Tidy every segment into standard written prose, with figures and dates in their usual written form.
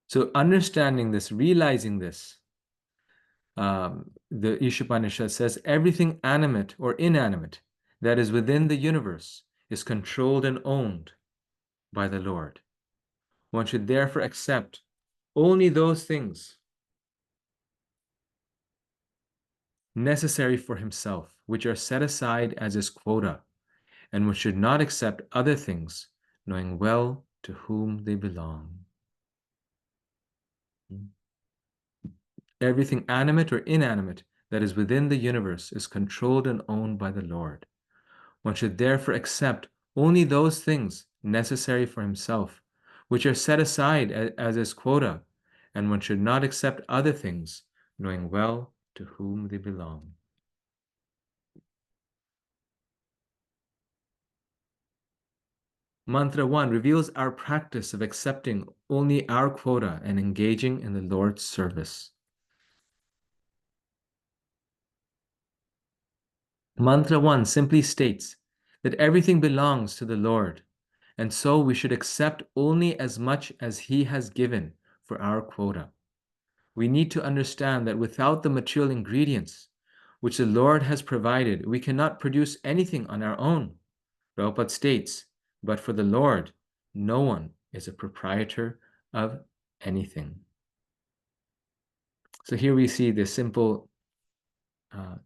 So understanding this, realizing this, the Isopanisad says everything animate or inanimate that is within the universe is controlled and owned by the Lord. One should therefore accept only those things necessary for himself, which are set aside as his quota, and one should not accept other things, knowing well to whom they belong. Everything animate or inanimate that is within the universe is controlled and owned by the Lord. One should therefore accept only those things necessary for himself, which are set aside as his quota, and one should not accept other things, knowing well to whom they belong. Mantra 1 reveals our practice of accepting only our quota and engaging in the Lord's service. Mantra 1 simply states that everything belongs to the Lord, and so we should accept only as much as He has given for our quota. We need to understand that without the material ingredients which the Lord has provided, we cannot produce anything on our own. Prabhupada states, but for the Lord, no one is a proprietor of anything. So here we see this simple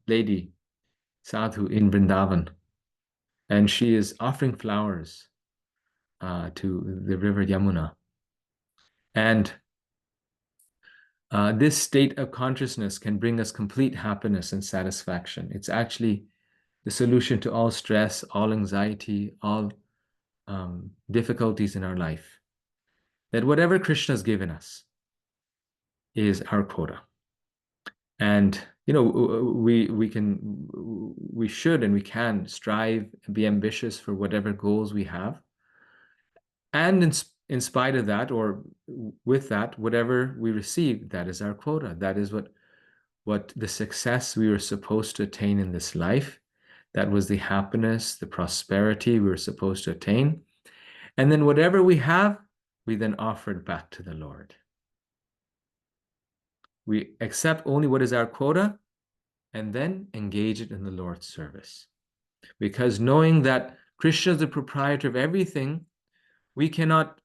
lady, sadhu in Vrindavan, and she is offering flowers to the river Yamuna. And this state of consciousness can bring us complete happiness and satisfaction. It's actually the solution to all stress, all anxiety, all difficulties in our life. That whatever Krishna has given us is our quota. And we should and we can strive and be ambitious for whatever goals we have. And in spite of that, or with that, whatever we receive, that is our quota. That is what the success we were supposed to attain in this life. That was the happiness, the prosperity we were supposed to attain. And then whatever we have, we then offer it back to the Lord. We accept only what is our quota and then engage it in the Lord's service. Because knowing that Krishna is the proprietor of everything, we cannot,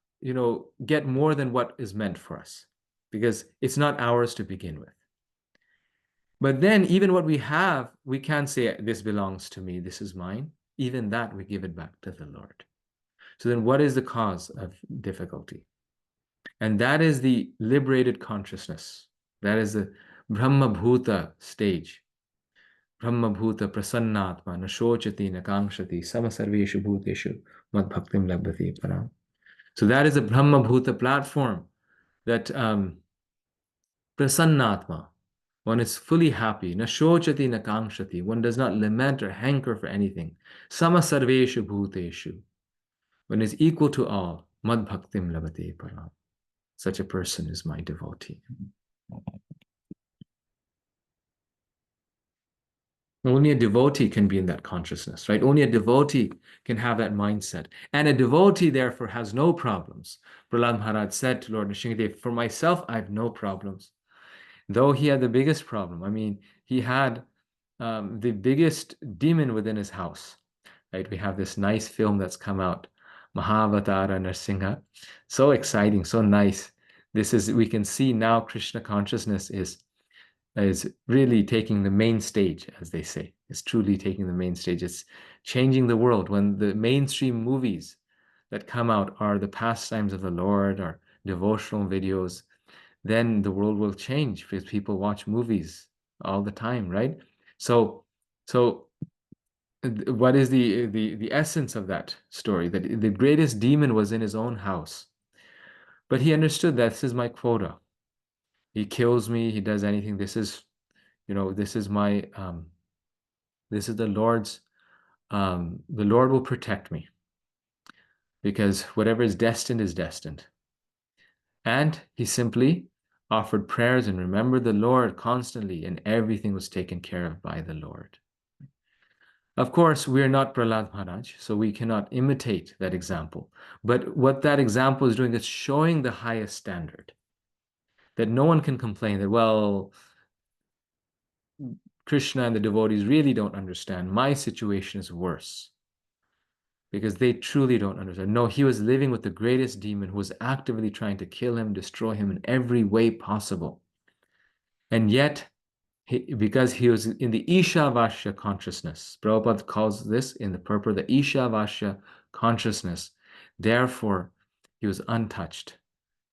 get more than what is meant for us, because it's not ours to begin with. But then even what we have, we can't say, this belongs to me, this is mine. Even that, we give it back to the Lord. So then what is the cause of difficulty? And that is the liberated consciousness. That is the Brahma Bhuta stage. Brahma Bhuta prasannatma nashochati nakangshati samasarveshu bhuteshu madbhaktim labdhati param. So that is a Brahma Bhuta platform that prasannatma, one is fully happy, nashochati nakangshati, one does not lament or hanker for anything. Samasarveshu bhuteshu, one is equal to all. Madbhaktim labdhati param. Such a person is my devotee. Only a devotee can be in that consciousness, right? Only a devotee can have that mindset. And a devotee, therefore, has no problems. Prahlad Maharaj said to Lord Nrsimhadev, for myself, I have no problems. Though he had the biggest problem. I mean, he had the biggest demon within his house, right? We have this nice film that's come out, Mahavatara Narsingha. So exciting, so nice. We can see now Krishna consciousness is really taking the main stage, as they say. It's truly taking the main stage. It's changing the world. When the mainstream movies that come out are the pastimes of the Lord or devotional videos, then the world will change because people watch movies all the time, right? So what is the essence of that story? That the greatest demon was in his own house, but he understood that this is my quota. He kills me. He does anything. This is my this is the Lord's. The Lord will protect me, because whatever is destined is destined. And he simply offered prayers and remembered the Lord constantly, and everything was taken care of by the Lord. Of course, we are not Prahlad Maharaj, so we cannot imitate that example. But what that example is doing is showing the highest standard. that no one can complain that, well, Krishna and the devotees really don't understand. My situation is worse because they truly don't understand. No, he was living with the greatest demon who was actively trying to kill him, destroy him in every way possible. And yet, because he was in the Ishavasya consciousness, Prabhupada calls this in the purport the Ishavasya consciousness. Therefore, he was untouched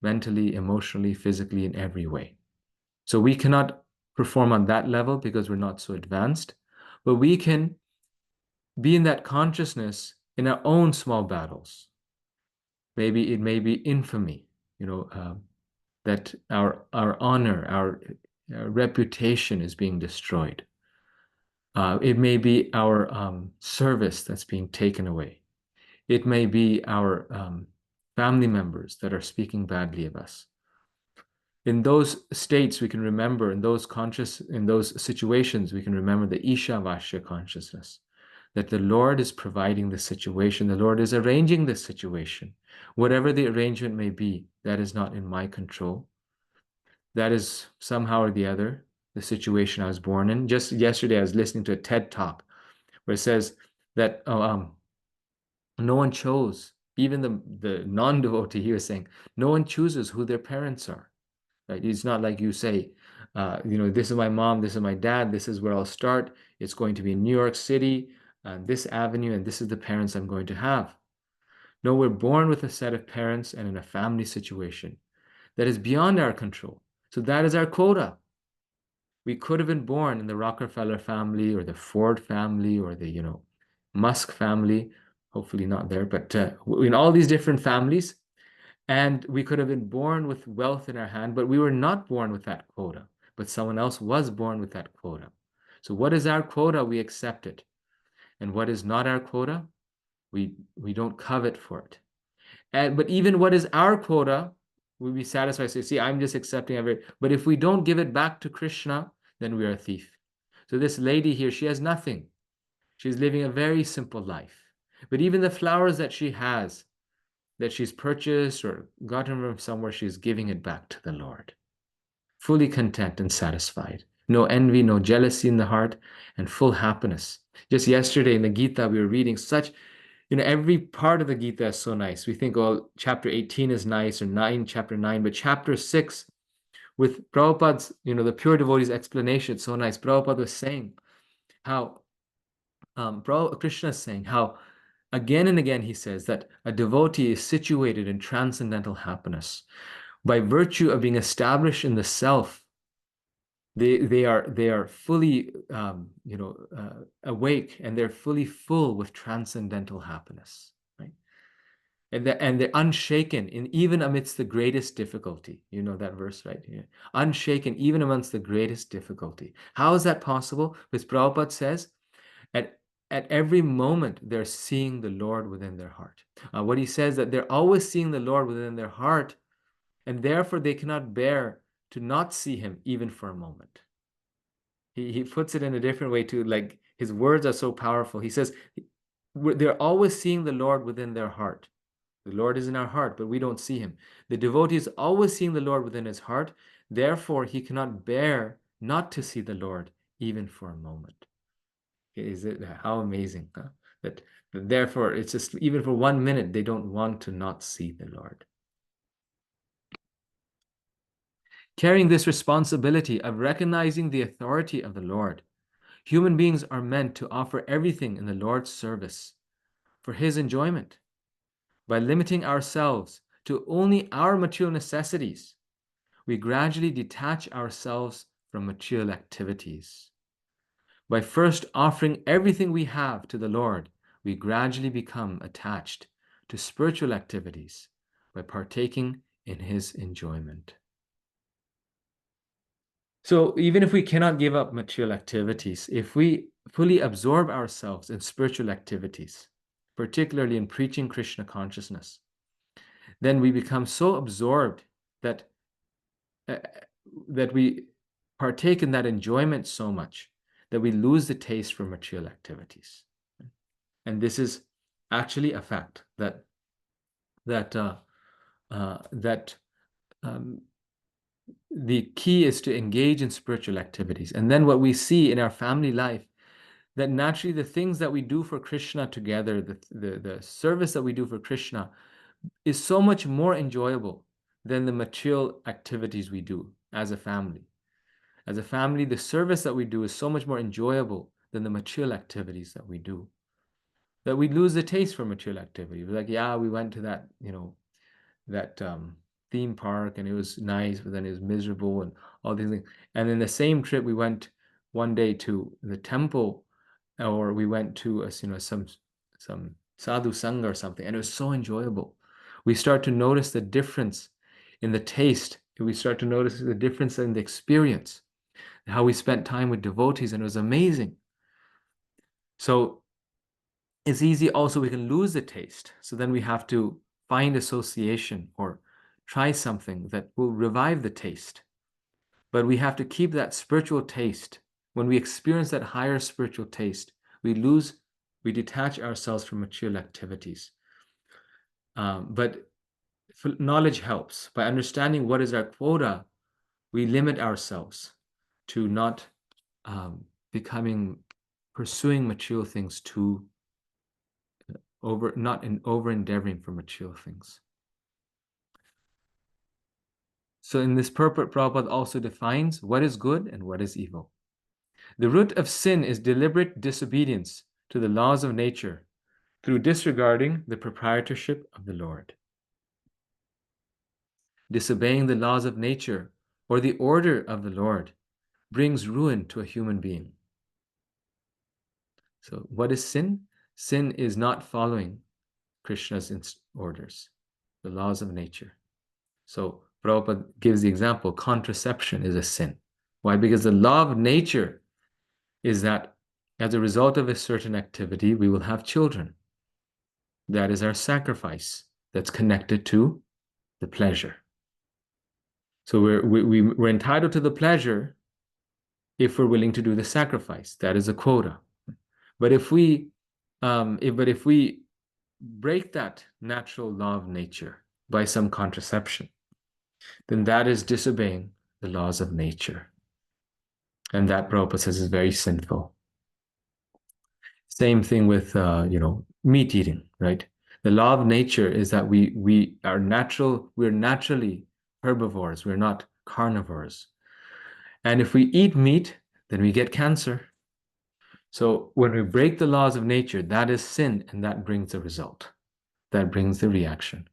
mentally, emotionally, physically, in every way. So we cannot perform on that level because we're not so advanced, but we can be in that consciousness in our own small battles. Maybe it may be infamy, that our honor, our reputation is being destroyed. It may be our service that's being taken away. It may be our family members that are speaking badly of us. In those states, we can remember, in those situations, we can remember the Ishavasya consciousness, that the Lord is providing the situation, the Lord is arranging this situation. Whatever the arrangement may be, that is not in my control. That is somehow or the other the situation I was born in. Just yesterday, I was listening to a TED talk where it says that no one chose, even the non-devotee, he was saying, no one chooses who their parents are. Right? It's not like you say, this is my mom, this is my dad, this is where I'll start. It's going to be in New York City, this avenue, and this is the parents I'm going to have. No, we're born with a set of parents and in a family situation that is beyond our control. So that is our quota. We could have been born in the Rockefeller family or the Ford family or the, Musk family, hopefully not there, but in all these different families. And we could have been born with wealth in our hand, but we were not born with that quota. But someone else was born with that quota. So what is our quota? We accept it. And what is not our quota? We don't covet for it. But even what is our quota, we'll be satisfied. So see, I'm just accepting of it. But if we don't give it back to Krishna, then we are a thief. So this lady here, she has nothing. She's living a very simple life. But even the flowers that she has, that she's purchased or gotten from somewhere, she's giving it back to the Lord. Fully content and satisfied. No envy, no jealousy in the heart, and full happiness. Just yesterday in the Gita, we were reading such, every part of the Gita is so nice. We think, oh, chapter 18 is nice, or chapter 9, but chapter 6, with Prabhupada's, the pure devotee's explanation, it's so nice. Prabhupada was saying how, Krishna is saying how, again and again, he says that a devotee is situated in transcendental happiness. By virtue of being established in the self, they are fully awake, and they're fully full with transcendental happiness, right? And they're unshaken even amidst the greatest difficulty. You know that verse, right? Yeah. Unshaken even amongst the greatest difficulty. How is that possible? Because Prabhupada says, at every moment, they're seeing the Lord within their heart. What he says, that they're always seeing the Lord within their heart, and therefore they cannot bear to not see him even for a moment. He puts it in a different way too, like his words are so powerful. He says, they're always seeing the Lord within their heart. The Lord is in our heart, but we don't see him. The devotee is always seeing the Lord within his heart. Therefore, he cannot bear not to see the Lord even for a moment. Is it how amazing, huh? That therefore it's just even for 1 minute they don't want to not see the Lord. Carrying this responsibility of recognizing the authority of the Lord, human beings are meant to offer everything in the Lord's service for his enjoyment. By limiting ourselves to only our material necessities, we gradually detach ourselves from material activities. By first offering everything we have to the Lord, we gradually become attached to spiritual activities by partaking in his enjoyment. So even if we cannot give up material activities, if we fully absorb ourselves in spiritual activities, particularly in preaching Krishna consciousness, then we become so absorbed that we partake in that enjoyment so much that we lose the taste for material activities. And this is actually a fact that um, the key is to engage in spiritual activities. And then what we see in our family life, that naturally the things that we do for Krishna together, the service that we do for Krishna is so much more enjoyable than the material activities we do as a family. As a family, the service that we do is so much more enjoyable than the material activities that we do, that we lose the taste for material activity. We're like, yeah, we went to that, that theme park and it was nice, but then it was miserable and all these things. And in the same trip, we went one day to the temple, or we went to some sadhu sangha or something, and it was so enjoyable. We start to notice the difference in the taste. We start to notice the difference in the experience, how we spent time with devotees, and it was amazing. So it's easy also we can lose the taste. So then we have to find association or try something that will revive the taste. But we have to keep that spiritual taste. When we experience that higher spiritual taste, we detach ourselves from material activities. But knowledge helps. By understanding what is our quota, we limit ourselves to not pursuing material things too not over endeavoring for material things. So in this purport, Prabhupada also defines what is good and what is evil. The root of sin is deliberate disobedience to the laws of nature through disregarding the proprietorship of the Lord. Disobeying the laws of nature or the order of the Lord brings ruin to a human being. So what is sin? Sin is not following Krishna's orders, the laws of nature. So Prabhupada gives the example, contraception is a sin. Why? Because the law of nature is that as a result of a certain activity, we will have children. That is our sacrifice that's connected to the pleasure. So we're entitled to the pleasure if we're willing to do the sacrifice. That is a quota. But if we break that natural law of nature by some contraception, then that is disobeying the laws of nature. And that Prabhupada says is very sinful. Same thing with meat eating, right? The law of nature is that we're naturally herbivores, we're not carnivores. And if we eat meat, then we get cancer. So when we break the laws of nature, that is sin, and that brings the result. That brings the reaction.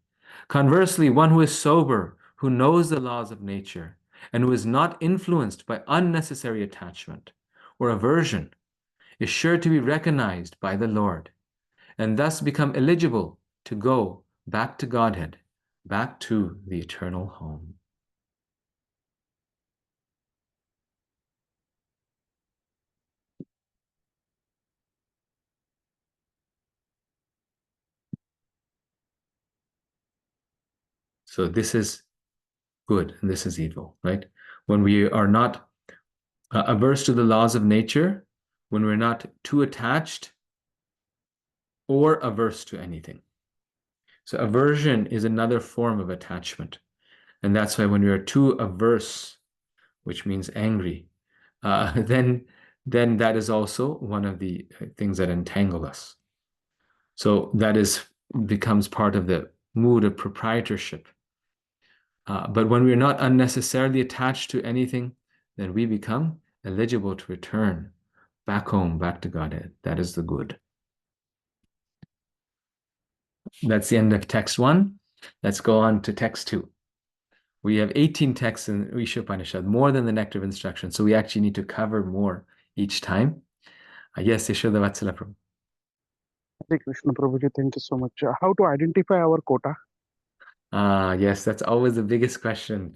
Conversely, one who is sober, who knows the laws of nature, and who is not influenced by unnecessary attachment or aversion, is sure to be recognized by the Lord, and thus become eligible to go back to Godhead, back to the eternal home. So this is good and this is evil, right? When we are not averse to the laws of nature, when we're not too attached or averse to anything. So aversion is another form of attachment. And that's why when we are too averse, which means angry, then that is also one of the things that entangle us. So that becomes part of the mood of proprietorship. But when we're not unnecessarily attached to anything, then we become eligible to return back home, back to Godhead. That is the good. That's the end of text 1. Let's go on to text 2. We have 18 texts in Isopanisad, more than the Nectar of Instruction. So we actually need to cover more each time. Yes, Yashoda Vatsala Prabhu. Hare Krishna Prabhuji, thank you so much. How to identify our quota? Yes, that's always the biggest question.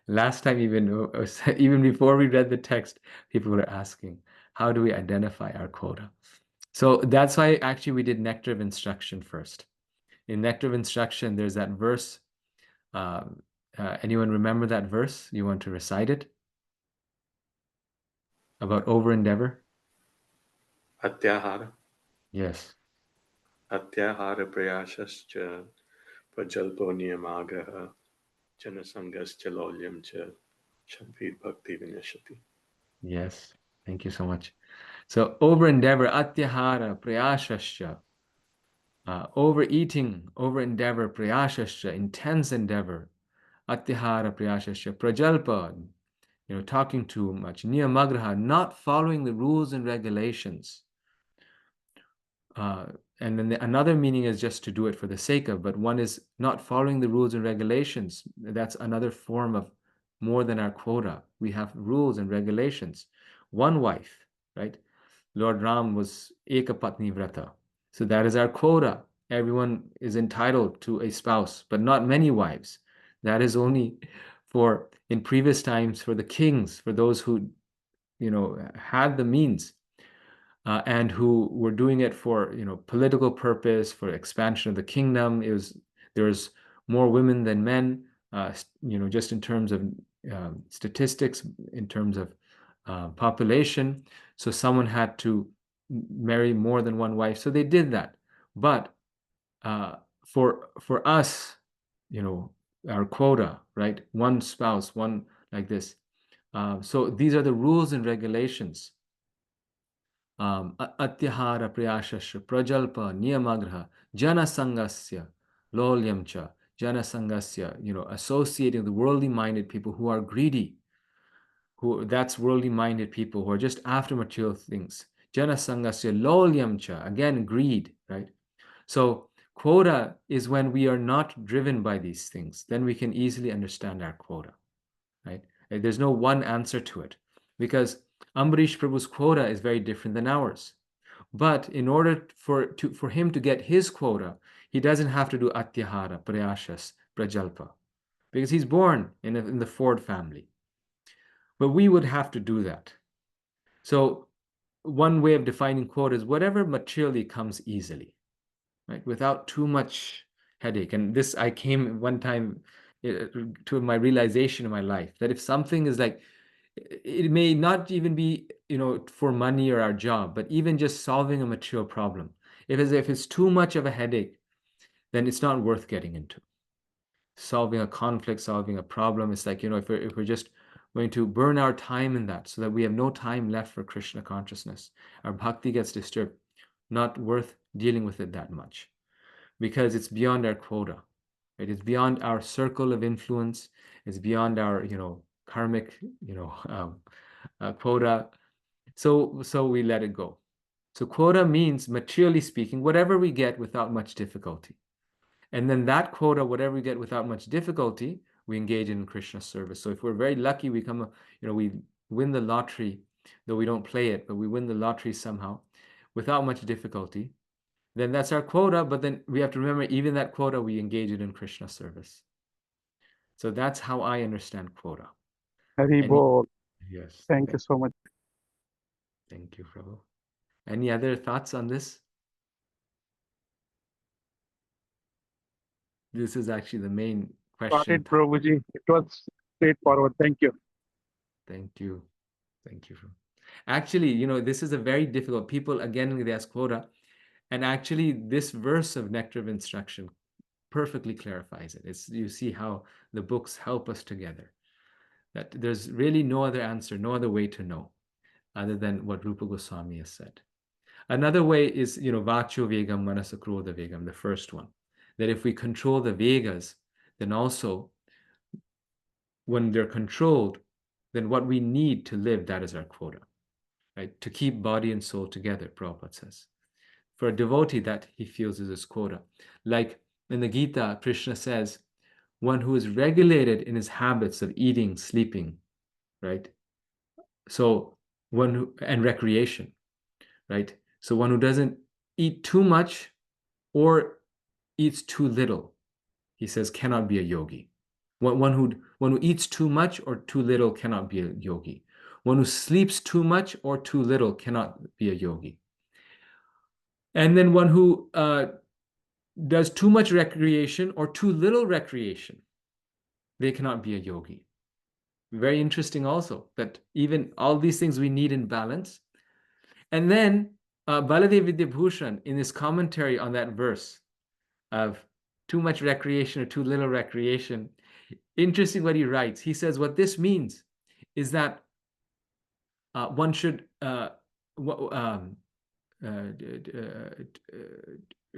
Last time, even before we read the text, people were asking, how do we identify our quota? So that's why actually we did Nectar of Instruction first. In Nectar of Instruction, there's that verse. Anyone remember that verse? You want to recite it? About over endeavor? Atyahara. Yes. Atyahara prayasascha prajalpo niyamagaha janasangascha lolyam cha Shabir Bhakti Vinyashati. Yes, thank you so much. So over endeavor, atyahara prayashasya, overeating, over endeavor, prayashasya, intense endeavor, atyahara prayashasya, prajalpa, talking too much, niyamagraha, not following the rules and regulations. And then another meaning is just to do it for the sake of, but one is not following the rules and regulations. That's another form of more than our quota. We have rules and regulations. One wife, right? Lord Ram was Ekapatni Vrata. So that is our quota. Everyone is entitled to a spouse, but not many wives. That is only for, in previous times, for the kings, for those who, had the means. And who were doing it for political purpose, for expansion of the kingdom. There was more women than men, just in terms of statistics, in terms of population. So someone had to marry more than one wife. So they did that. But for us, our quota, right? One spouse, one like this. So these are the rules and regulations. Atyahara priyashasya prajalpa niyamagraha janasangasya lolyamcha janasangasya, associating the worldly minded people who are greedy, that's worldly minded people who are just after material things. Janasangasya lolyamcha, again greed, right? So quota is when we are not driven by these things, then we can easily understand our quota, right? There's no one answer to it, because Ambarish Prabhu's quota is very different than ours. But in order for him to get his quota, he doesn't have to do atyahara, prayashas, prajalpa, because he's born in the Ford family. But we would have to do that. So one way of defining quota is whatever materially comes easily, right, without too much headache. And this, I came one time to my realization in my life that if something is like, it may not even be for money or our job, but even just solving a material problem, if it's too much of a headache, then it's not worth getting into. Solving a conflict, solving a problem, it's like, if we're just going to burn our time in that so that we have no time left for Krishna consciousness, our bhakti gets disturbed, not worth dealing with it that much, because it's beyond our quota. Right? It's beyond our circle of influence. It's beyond our, karmic, quota. So we let it go. So quota means, materially speaking, whatever we get without much difficulty. And then that quota, whatever we get without much difficulty, we engage in Krishna service. So if we're very lucky, we win the lottery, though we don't play it, but we win the lottery somehow without much difficulty, then that's our quota. But then we have to remember, even that quota, we engage it in Krishna service. So that's how I understand quota. Hari Bol. Yes. Thank you so much. Thank you, Prabhu. Any other thoughts on this? This is actually the main Got question. it, Prabhuji. It was straightforward. Thank you. Thank you. Thank you. Actually, this is a very difficult. People, again, they ask quota. And actually, this verse of Nectar of Instruction perfectly clarifies it. You see how the books help us together. That there's really no other answer, no other way to know other than what Rupa Goswami has said. Another way is, Vacho Vegam, Manasakrodha Vegam, the first one. That if we control the Vegas, then also, when they're controlled, then what we need to live, that is our quota. Right? To keep body and soul together, Prabhupada says. For a devotee, that he feels is his quota. Like in the Gita, Krishna says, one who is regulated in his habits of eating, sleeping, right? So and recreation, right? So one who doesn't eat too much or eats too little, he says, cannot be a yogi. One who eats too much or too little cannot be a yogi. One who sleeps too much or too little cannot be a yogi. And then one who does too much recreation or too little recreation, they cannot be a yogi. Very interesting also, that even all these things we need in balance. And then Baladev Vidyabhushan, in his commentary on that verse of too much recreation or too little recreation, interesting what he writes. He says what this means is that one should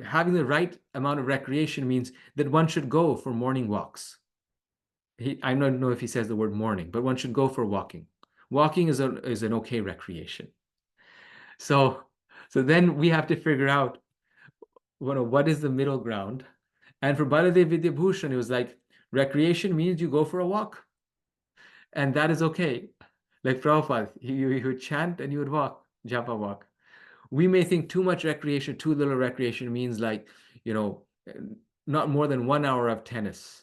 having the right amount of recreation means that one should go for morning walks. I don't know if he says the word morning, but one should go for walking. Walking is an okay recreation. So then we have to figure out what is the middle ground. And for Baladev Vidyabhushan, it was like recreation means you go for a walk. And that is okay. Like Prabhupada, he would chant and he would walk, japa walk. We may think too much recreation, too little recreation means like, not more than 1 hour of tennis.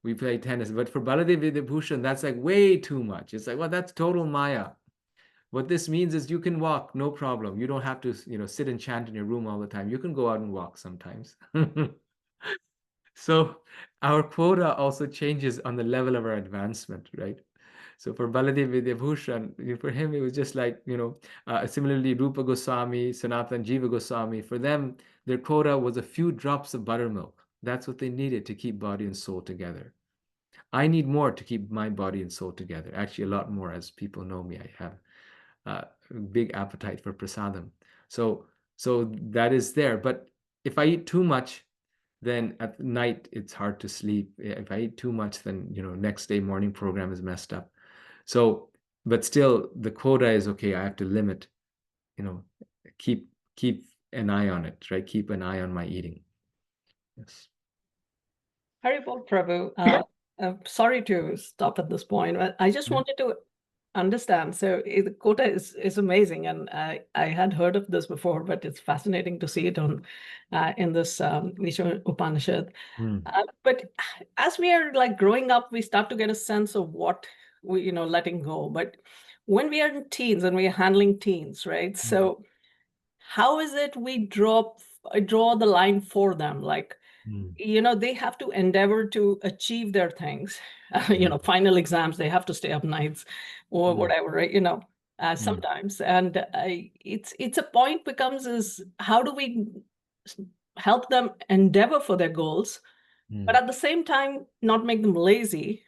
We play tennis. But for Baladev Vidyabhushan, that's like way too much. It's like, well, that's total Maya. What this means is you can walk, no problem. You don't have to, sit and chant in your room all the time. You can go out and walk sometimes. So our quota also changes on the level of our advancement, right? So for Baladev Vidyabhushan, for him, it was just like, similarly, Rupa Goswami, Sanatan Jiva Goswami, for them, their quota was a few drops of buttermilk. That's what they needed to keep body and soul together. I need more to keep my body and soul together. Actually, a lot more. As people know me, I have a big appetite for prasadam. So that is there. But if I eat too much, then at night it's hard to sleep. If I eat too much, then next day morning program is messed up. So, but still the quota is okay. I have to limit, keep an eye on it, right? Keep an eye on my eating. Yes. Haribol Prabhu, sorry to stop at this point, but I just wanted to understand. So the quota is amazing, and I had heard of this before, but it's fascinating to see it on in this Isopanisad. But as we are like growing up, we start to get a sense of what we letting go. But when we are in teens and we are handling teens, right? So how is it we draw the line for them? Like, they have to endeavor to achieve their things. Final exams, they have to stay up nights or whatever, right? Sometimes. And it's a point becomes is how do we help them endeavor for their goals, but at the same time, not make them lazy,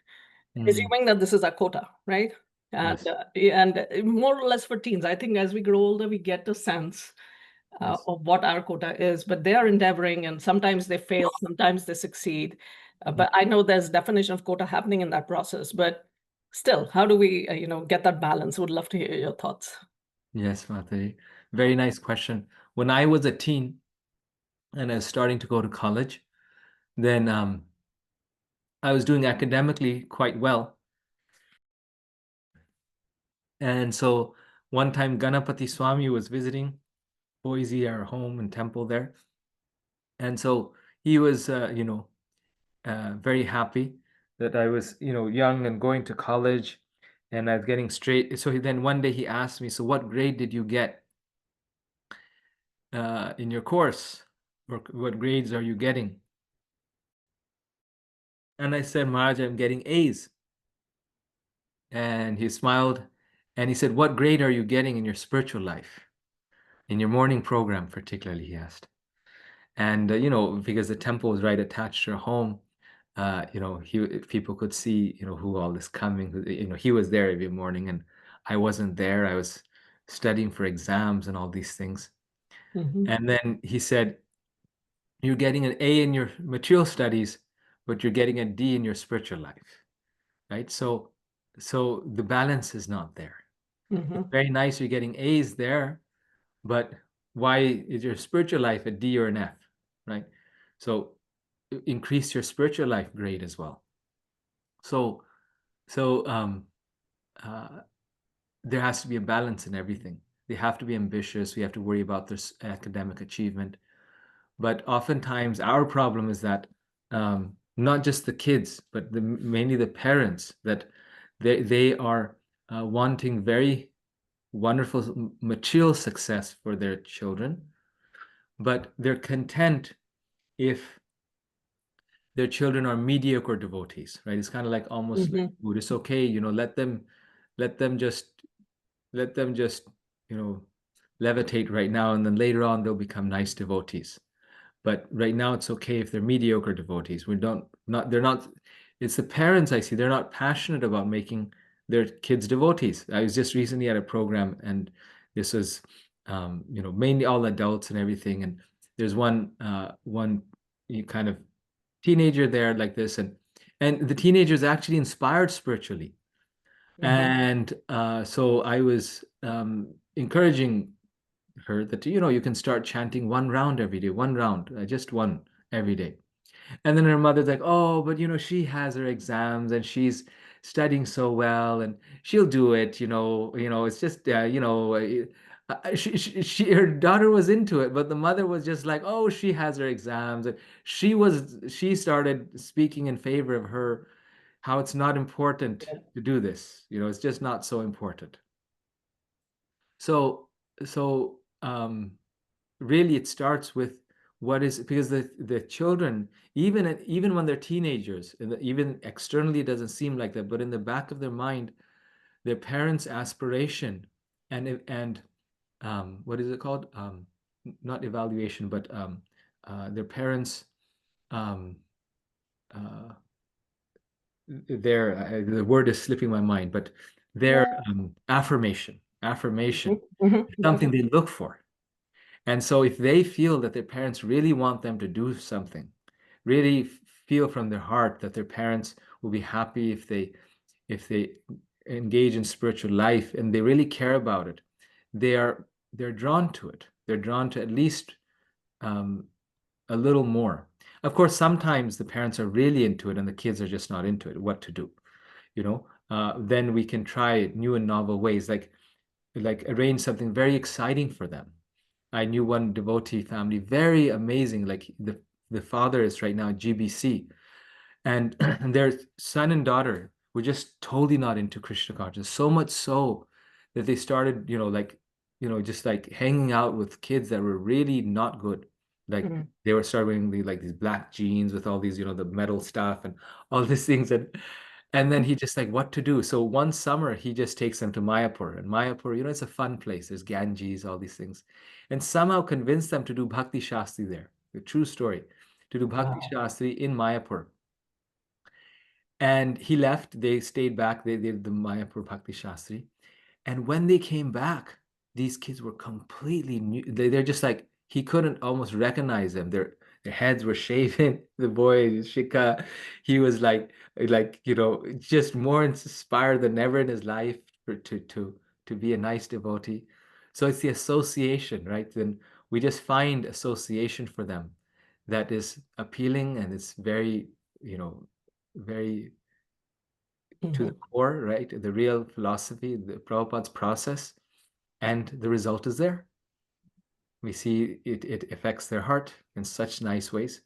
assuming that this is a quota, right? And, and more or less for teens, I think as we grow older, we get a sense of what our quota is, but they are endeavoring, and sometimes they fail, sometimes they succeed. But I know there's definition of quota happening in that process, but still, how do we, get that balance? Would love to hear your thoughts. Yes, Mataji. Very nice question. When I was a teen and I was starting to go to college, then I was doing academically quite well. And so one time Ganapati Swami was visiting Boise, our home and temple there. And so he was, very happy that I was, young and going to college and I was getting straight. So then one day he asked me, so what grade did you get in your course? Or what grades are you getting? And I said, Maharaj, I'm getting A's. And he smiled and he said, what grade are you getting in your spiritual life? In your morning program, particularly, he asked. And, because the temple was right attached to her home, people could see, who all is coming. He was there every morning and I wasn't there. I was studying for exams and all these things. And then he said, you're getting an A in your material studies, but you're getting a D in your spiritual life, right? So the balance is not there. It's very nice you're getting A's there, but why is your spiritual life a D or an F, right? So increase your spiritual life grade as well. So there has to be a balance in everything. They have to be ambitious. We have to worry about their academic achievement. But oftentimes our problem is that not just the kids, but mainly the parents, that they are wanting very wonderful material success for their children, but they're content if their children are mediocre devotees, right? It's kind of like almost like food. It's okay, let them just levitate right now, and then later on they'll become nice devotees. But right now it's okay if they're mediocre devotees. They're not. It's the parents I see. They're not passionate about making they're kids devotees. I was just recently at a program, and this was mainly all adults and everything. And there's one kind of teenager there like this, and the teenager is actually inspired spiritually. And so I was encouraging her that you can start chanting one round every day, one round, just one every day. And then her mother's like, oh, but she has her exams and she's studying so well and she'll do it. It's just her daughter was into it, but the mother was just like, oh, she has her exams. And she started speaking in favor of her, how it's not important to do this. It's just not so important. So really it starts with because the children, even when they're teenagers, and even externally it doesn't seem like that, but in the back of their mind, their parents' aspiration and what is it called? Not evaluation, but their parents' um, the word is slipping my mind, but their affirmation is something they look for. And so if they feel that their parents really want them to do something, really feel from their heart that their parents will be happy if they engage in spiritual life and they really care about it, they're drawn to it. They're drawn to at least a little more. Of course, sometimes the parents are really into it and the kids are just not into it. What to do? Then we can try new and novel ways, like arrange something very exciting for them. I knew one devotee family, very amazing. Like the father is right now at GBC, and their son and daughter were just totally not into Krishna consciousness. So much so that they started, just like hanging out with kids that were really not good. Like they were starting like these black jeans with all these, the metal stuff and all these things. And then he just like, what to do? So one summer he just takes them to Mayapur. And Mayapur, it's a fun place. There's Ganges, all these things. And somehow convinced them to do Bhakti Shastri there. The true story. To do Bhakti Shastri in Mayapur. And he left. They stayed back. They did the Mayapur Bhakti Shastri. And when they came back, these kids were completely new. They're just like, he couldn't almost recognize them. Their heads were shaven. The boy, Shika, he was like, just more inspired than ever in his life to be a nice devotee. So it's the association, right? Then we just find association for them that is appealing and it's very, very to the core, right? The real philosophy, the Prabhupada's process, and the result is there. We see it affects their heart in such nice ways.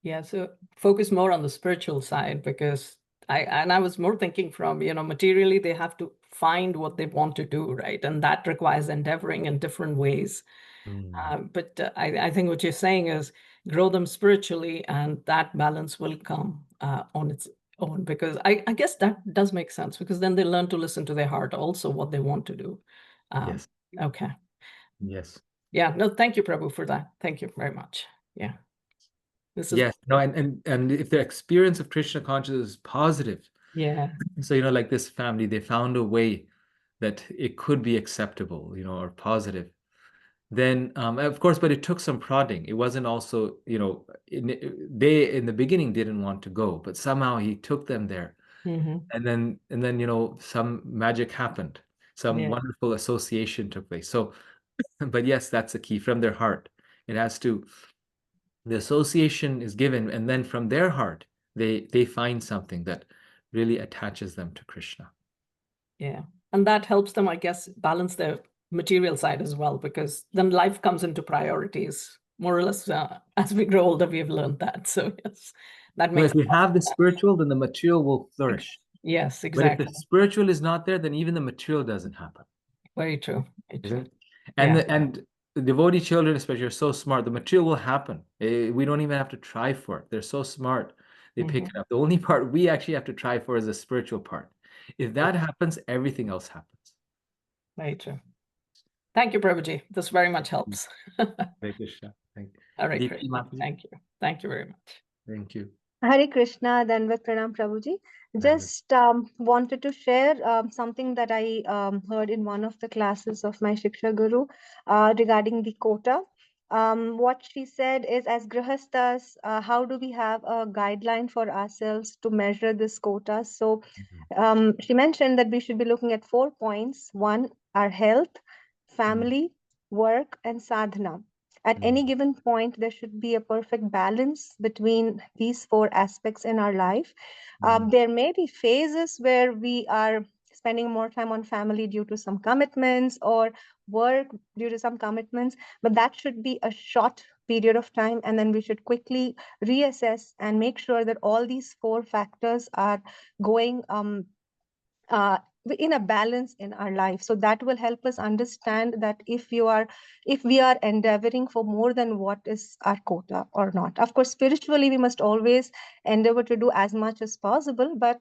Yeah, so focus more on the spiritual side, because I was more thinking from, materially they have to find what they want to do, right? And that requires endeavoring in different ways. But I think what you're saying is grow them spiritually, and that balance will come on its own, because I guess that does make sense, because then they learn to listen to their heart also, what they want to do. Yes. Okay. Yes. Yeah. No, thank you, Prabhu, for that. Thank you very much. Yeah. This is Yes. No, and if their experience of Krishna consciousness is positive, yeah. so like this family, they found a way that it could be acceptable, or positive. Then of course, but it took some prodding. It wasn't also, they in the beginning didn't want to go, but somehow he took them there. And then some magic happened. Some wonderful association took place. So but yes, that's the key, from their heart. The association is given, and then from their heart they find something that really attaches them to Krishna. Yeah. And that helps them, I guess, balance their material side as well, because then life comes into priorities, more or less. As we grow older, we have learned that. So yes, that Well, makes if we have the spiritual, then the material will flourish. yes, But if exactly. the spiritual is not there, then even the material doesn't happen. Very true. Very true. Isn't it? And the devotee children especially are so smart. The material will happen. We don't even have to try for it. They're so smart. They pick it up. The only part we actually have to try for is the spiritual part. If that happens, everything else happens. Very true. Thank you, Prabhuji. This very much helps. Hare Krishna. Thank you. All right, Deepti great. Mataji. Thank you. Thank you very much. Thank you. Hare Krishna, Dandavat Pranam Prabhuji. Just wanted to share something that I heard in one of the classes of my Shiksha Guru regarding the quota. What she said is, as Grihastas, how do we have a guideline for ourselves to measure this quota? So she mentioned that we should be looking at 4 points. One, our health, family, work, and sadhana. At any given point, there should be a perfect balance between these 4 aspects in our life. There may be phases where we are spending more time on family due to some commitments or work due to some commitments, but that should be a short period of time. And then we should quickly reassess and make sure that all these 4 factors are going uh, in a balance in our life. So that will help us understand that if we are endeavoring for more than what is our quota or not. Of course, spiritually we must always endeavor to do as much as possible, but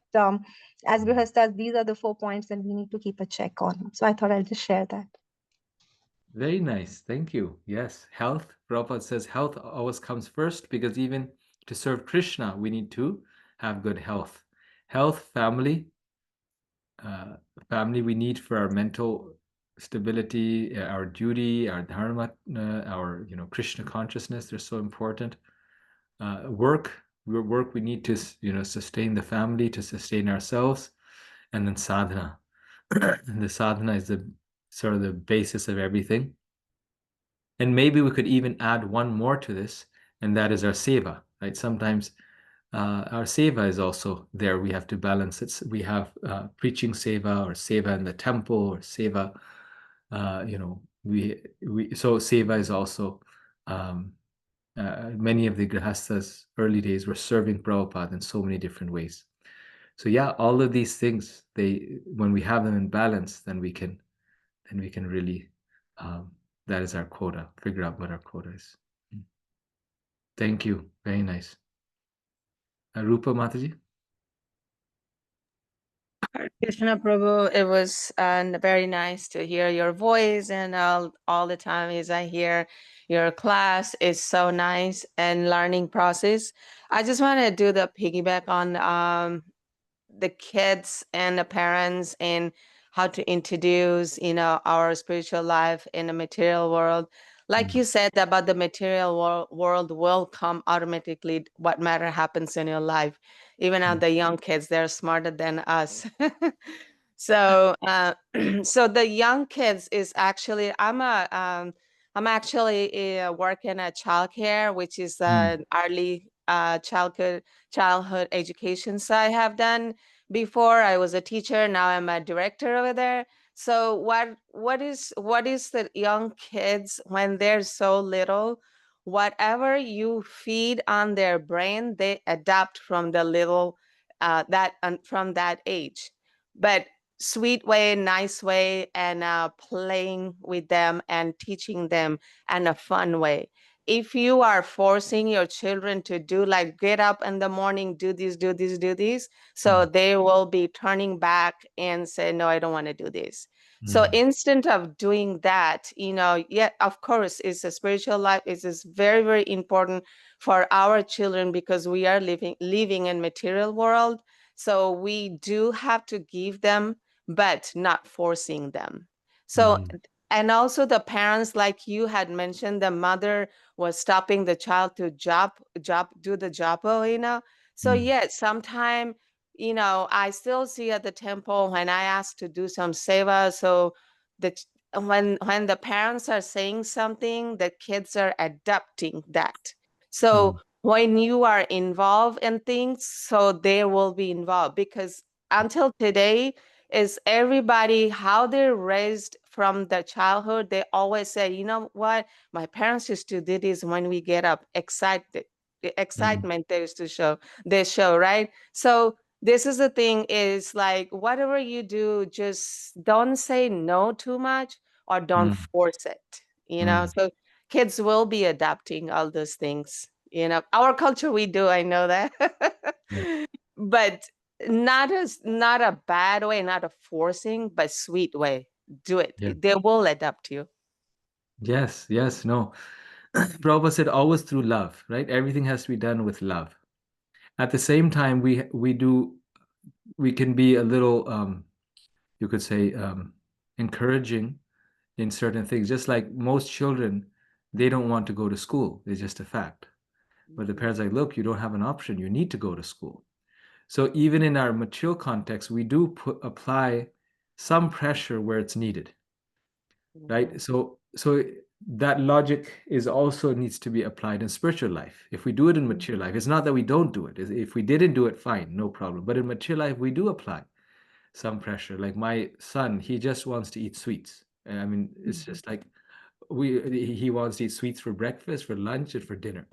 as Grihastas, these are the 4 points that we need to keep a check on. So I thought I'll just share that. Very nice. Thank you. Yes, health. Prabhupada says health always comes first because even to serve Krishna, we need to have good health. Health, family, family we need for our mental stability, our duty, our dharma, our Krishna consciousness. They're so important. Work we need to sustain the family, to sustain ourselves, and then sadhana. And the sadhana is the sort of the basis of everything. And maybe we could even add one more to this, and that is our seva, right? Sometimes our seva is also there. We have to balance it. We have preaching seva or seva in the temple or seva. So seva is also many of the grihastas early days were serving Prabhupada in so many different ways. So yeah, all of these things, when we have them in balance, then we can really that is our quota. Figure out what our quota is. Thank you. Very nice. Rupa Mataji. Krishna Prabhu, it was very nice to hear your voice, and all the time as I hear your class is so nice and learning process. I just want to do the piggyback on the kids and the parents and how to introduce our spiritual life in the material world. Like you said about the material world will come automatically what matter happens in your life. Even now the young kids, they're smarter than us. So so the young kids is actually I'm actually working at childcare, which is early childhood education. So I have done before. I was a teacher, now I'm a director over there. So what is the young kids when they're so little? Whatever you feed on their brain, they adapt from the little from that age. But sweet way, nice way, and playing with them and teaching them in a fun way. If you are forcing your children to do like get up in the morning, do this, do this, do this, so they will be turning back and say, no, I don't want to do this. So instead of doing that, yeah, of course, it's a spiritual life. It's very, very important for our children because we are living in material world. So we do have to give them, but not forcing them. So, and also the parents, like you had mentioned, the mother was stopping the child to do the japa, So yes, sometime, I still see at the temple when I ask to do some seva. So when the parents are saying something, the kids are adapting that. So when you are involved in things, so they will be involved, because until today is everybody how they're raised from the childhood. They always say, you know what, my parents used to do this when we get up, excitement they used to show, right? So this is the thing, is like whatever you do, just don't say no too much or don't force it. So kids will be adapting all those things. Our culture, we do, I know that. But not a bad way, not a forcing, but sweet way. Do it. Yeah. They will adapt you. Yes, no. Prabhupada said always through love, right? Everything has to be done with love. At the same time, we can be a little, you could say, encouraging in certain things. Just like most children, they don't want to go to school. It's just a fact. But the parents are like, look, you don't have an option. You need to go to school. So even in our mature context, we do apply some pressure where it's needed, right? So that logic is also needs to be applied in spiritual life. If we do it in mature life, it's not that we don't do it. If we didn't do it, fine, no problem. But in mature life, we do apply some pressure. Like my son, he just wants to eat sweets. I mean, it's just like he wants to eat sweets for breakfast, for lunch, and for dinner.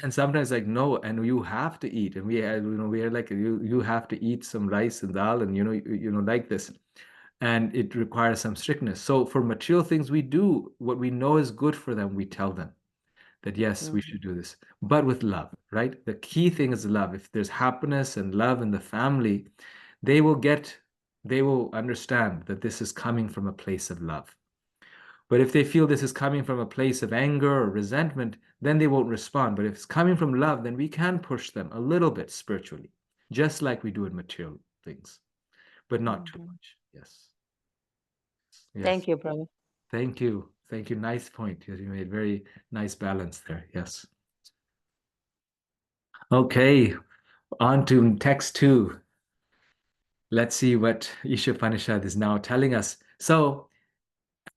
And sometimes like no, and you have to eat, and we are like you have to eat some rice and dal, and like this, and it requires some strictness. So for material things, we do what we know is good for them. We tell them that yes, we should do this, but with love, right? The key thing is love. If there's happiness and love in the family, they will understand that this is coming from a place of love. But if they feel this is coming from a place of anger or resentment, then they won't respond. But if it's coming from love, then we can push them a little bit spiritually, just like we do in material things, but not too much. Yes. Yes. Thank you, Prabhu. Thank you. Thank you. Nice point. You made very nice balance there. Yes. Okay. On to text 2. Let's see what Isopanisad is now telling us. So,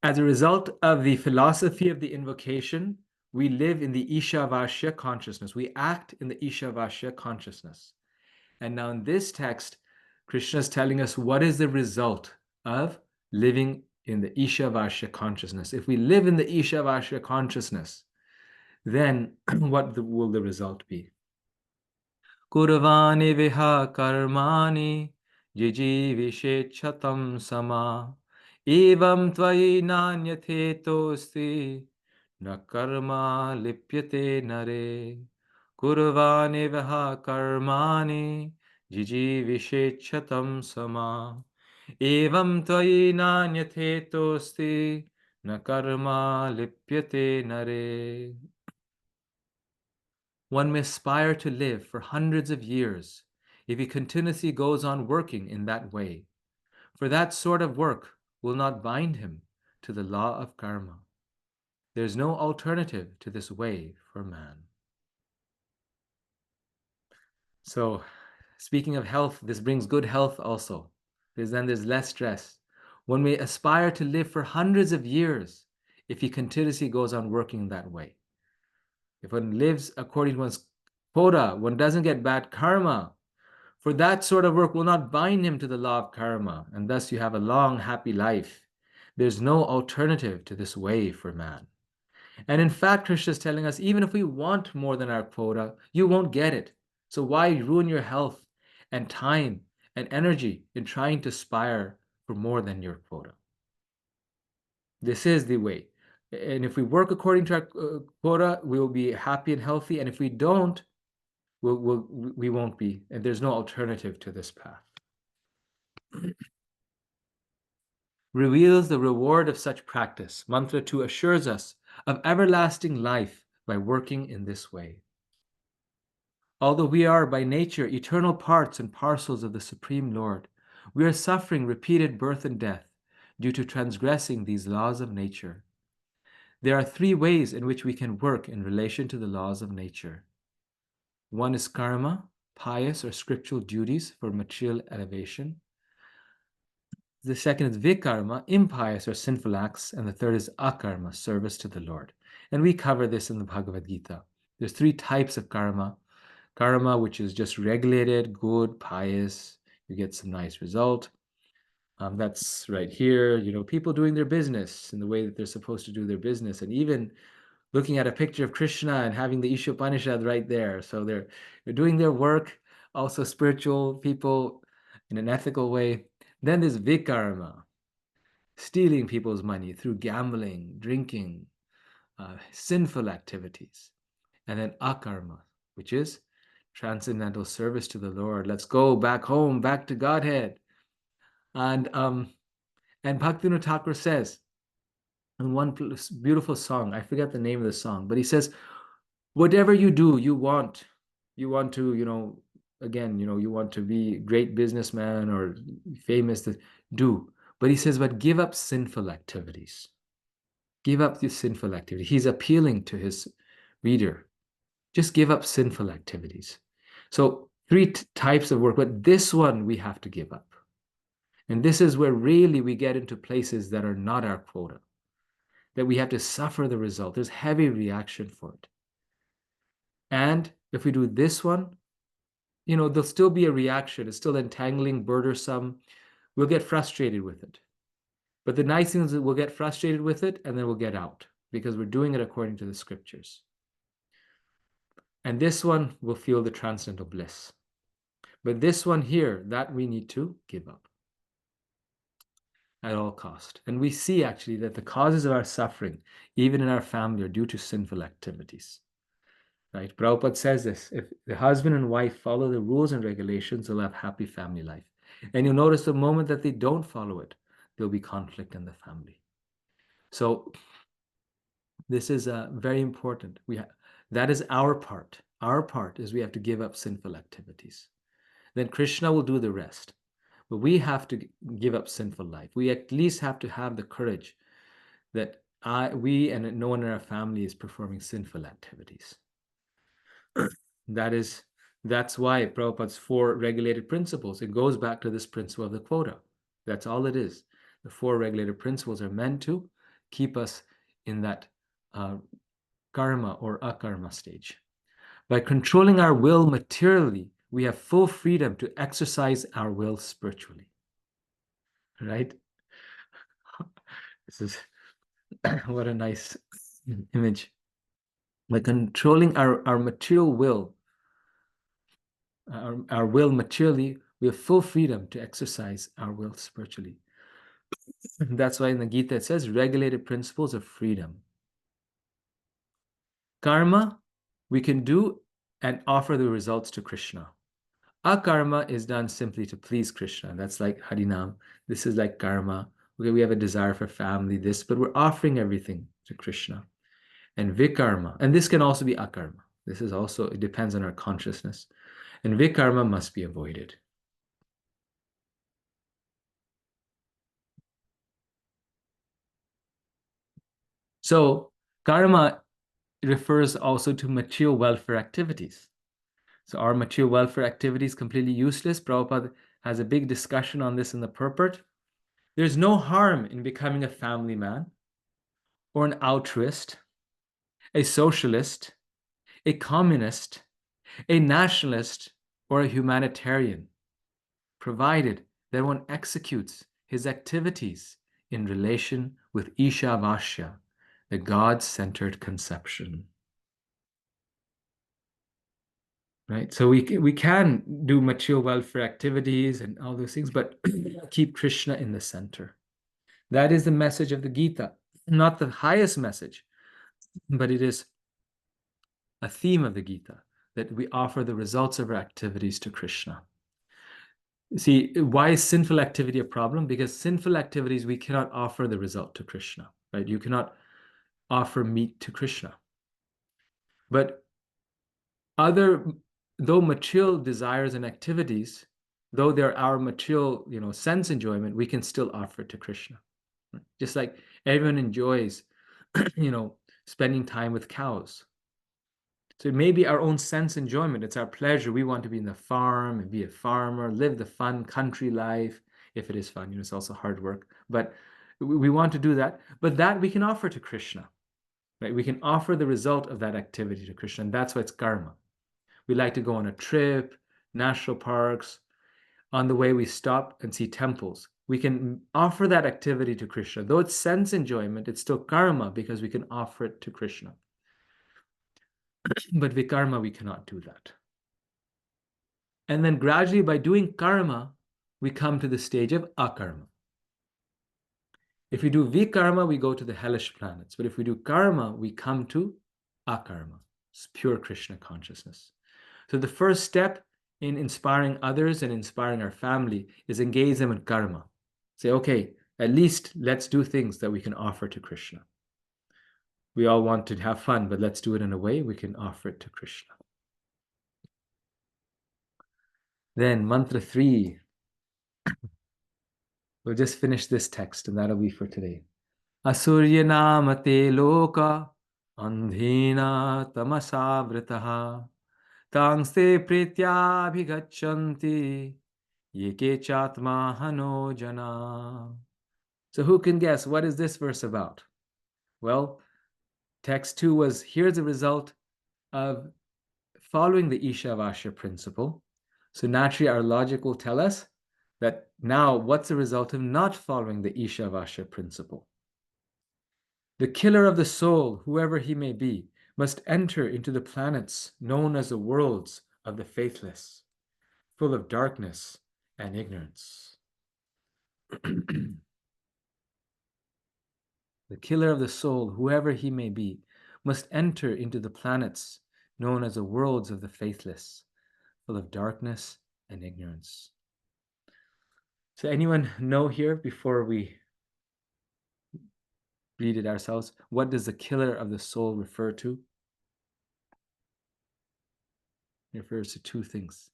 as a result of the philosophy of the invocation, we live in the Ishavashya consciousness. We act in the Ishavashya consciousness. And now in this text, Krishna is telling us what is the result of living in the Ishavashya consciousness. If we live in the Ishavashya consciousness, then what will the result be? Kurvani viha karmani jiji vishechatam sama evam tvayi nanyate tosti na karma lipyate nare kurvani viha karmani jiji vishechatam sama evam tvayi nanyate tosti na karma lipyate nare. One may aspire to live for hundreds of years if he continuously goes on working in that way, for that sort of work will not bind him to the law of karma. There is no alternative to this way for man. So, speaking of health, this brings good health also, because then there's less stress. One may aspire to live for hundreds of years if he continuously goes on working that way. If one lives according to one's quota, one doesn't get bad karma. For that sort of work will not bind him to the law of karma, and thus you have a long, happy life. There's no alternative to this way for man. And in fact, Krishna is telling us, even if we want more than our quota, you won't get it. So why ruin your health and time and energy in trying to aspire for more than your quota? This is the way. And if we work according to our quota, we will be happy and healthy. And if we don't, we won't be. And there's no alternative to this path. Reveals the reward of such practice. Mantra 2 assures us of everlasting life by working in this way. Although we are by nature eternal parts and parcels of the Supreme Lord, we are suffering repeated birth and death due to transgressing these laws of nature. There are 3 ways in which we can work in relation to the laws of nature. One is karma, pious or scriptural duties for material elevation. The second is vikarma, impious or sinful acts. And the third is akarma, service to the Lord. And we cover this in the Bhagavad Gita. There's 3 types of karma. Karma, which is just regulated, good, pious, you get some nice result. That's right here, people doing their business in the way that they're supposed to do their business, and even looking at a picture of Krishna and having the Isopanisad right there. So they're doing their work, also spiritual people in an ethical way. Then there's vikarma, stealing people's money through gambling, drinking, sinful activities. And then akarma, which is transcendental service to the Lord. Let's go back home, back to Godhead. And Bhaktivinoda Thakur says in one beautiful song, I forget the name of the song, but he says, whatever you do, you want you want to, again, you want to be a great businessman or famous, do. But he says, but give up sinful activities. Give up the sinful activity. He's appealing to his reader. Just give up sinful activities. So three types of work, but this one we have to give up. And this is where really we get into places that are not our quota, that we have to suffer the result. There's heavy reaction for it. And if we do this one, there'll still be a reaction. It's still entangling, burdensome. We'll get frustrated with it. But the nice thing is that we'll get frustrated with it and then we'll get out because we're doing it according to the scriptures. And this one will feel the transcendental bliss. But this one here, that we need to give up at all cost. And we see actually that the causes of our suffering, even in our family, are due to sinful activities. Right? Prabhupada says this, if the husband and wife follow the rules and regulations, they'll have happy family life. And you'll notice the moment that they don't follow it, there'll be conflict in the family. So this is very important. That is our part. Our part is we have to give up sinful activities. Then Krishna will do the rest. But we have to give up sinful life. We at least have to have the courage that we and no one in our family is performing sinful activities. That's why Prabhupada's 4 regulated principles, it goes back to this principle of the quota. That's all it is. The 4 regulated principles are meant to keep us in that karma or akarma stage. By controlling our will materially, we have full freedom to exercise our will spiritually. Right? This is what a nice image. By controlling our material will, our will materially, we have full freedom to exercise our will spiritually. That's why in the Gita it says regulated principles of freedom. Karma, we can do and offer the results to Krishna. Akarma is done simply to please Krishna. That's like Harinam. This is like karma. Okay, we have a desire for family, but we're offering everything to Krishna. And vikarma, and this can also be akarma. This is also, it depends on our consciousness. And vikarma must be avoided. So karma refers also to material welfare activities. So are material welfare activities completely useless? Prabhupada has a big discussion on this in the purport. There's no harm in becoming a family man or an altruist, a socialist, a communist, a nationalist, or a humanitarian, provided that one executes his activities in relation with Ishavasya, the God-centered conception. Right? So we can do material welfare activities and all those things, but keep Krishna in the center. That is the message of the Gita. Not the highest message, but it is a theme of the Gita, that we offer the results of our activities to Krishna. See, why is sinful activity a problem? Because sinful activities, we cannot offer the result to Krishna, right? You cannot offer meat to Krishna. But though material desires and activities, though they're our material, sense enjoyment, we can still offer it to Krishna. Just like everyone enjoys, spending time with cows. So it may be our own sense enjoyment. It's our pleasure. We want to be in the farm and be a farmer, live the fun country life. If it is fun, it's also hard work. But we want to do that. But that we can offer to Krishna. Right? We can offer the result of that activity to Krishna. And that's why it's karma. We like to go on a trip, national parks. On the way, we stop and see temples. We can offer that activity to Krishna. Though it's sense enjoyment, it's still karma because we can offer it to Krishna. But vikarma, we cannot do that. And then gradually, by doing karma, we come to the stage of akarma. If we do vikarma, we go to the hellish planets. But if we do karma, we come to akarma. It's pure Krishna consciousness. So the first step in inspiring others and inspiring our family is engage them in karma. Say, okay, at least let's do things that we can offer to Krishna. We all want to have fun, but let's do it in a way we can offer it to Krishna. Then mantra 3. We'll just finish this text and that'll be for today. Asurya namate loka andhina tamasavritaha tangste pritya bhigachanti yeke chatma hano jana. So who can guess what is this verse about? Well, text 2 was here's a result of following the Ishavasya principle. So naturally our logic will tell us that now what's the result of not following the Ishavasya principle? The killer of the soul, whoever he may be, must enter into the planets known as the worlds of the faithless, full of darkness and ignorance. The killer of the soul, whoever he may be, must enter into the planets known as the worlds of the faithless, full of darkness and ignorance. So anyone know here, before we read it ourselves, what does the killer of the soul refer to? It refers to two things.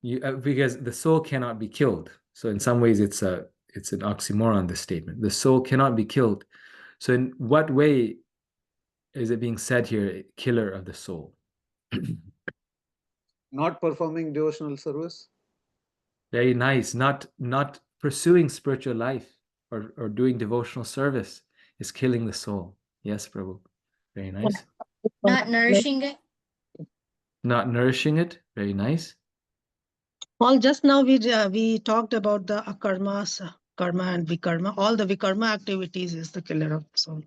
Because the soul cannot be killed. So in some ways it's an oxymoron, this statement. The soul cannot be killed. So in what way is it being said here, killer of the soul? Not performing devotional service. Very nice. Not pursuing spiritual life or doing devotional service is killing the soul. Yes, Prabhu. Very nice. Not nourishing it. Not nourishing it. Very nice. Well, just now we talked about the akarmas, karma and vikarma. All the vikarma activities is the killer of the soul.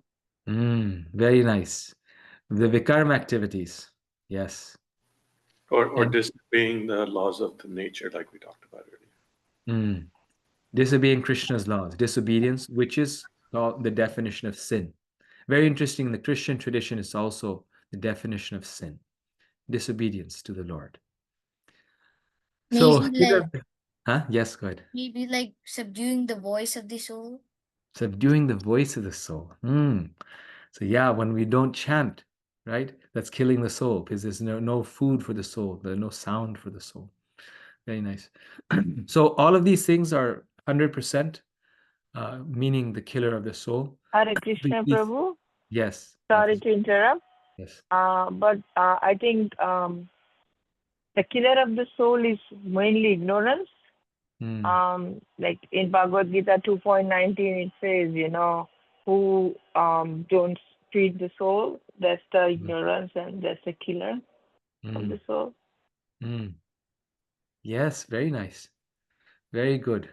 Very nice. The vikarma activities. Yes. Or And- disobeying the laws of the nature, like we talked about earlier. Disobeying Krishna's laws. Disobedience, which is the definition of sin. Very interesting. In the Christian tradition, it's also the definition of sin. Disobedience to the Lord. So, Maybe like, yes, go ahead. maybe like subduing the voice of the soul. Subduing the voice of the soul. So yeah, when we don't chant, right, that's killing the soul, because there's no food for the soul. There's no sound for the soul. Very nice. So all of these things are 100% meaning the killer of the soul. Hare Krishna, Prabhu. Yes. Sorry to interrupt. Yes. But I think the killer of the soul is mainly ignorance. Like in Bhagavad Gita 2.19, it says, who don't feed the soul, that's the ignorance and that's the killer of the soul. Yes, very nice. Very good.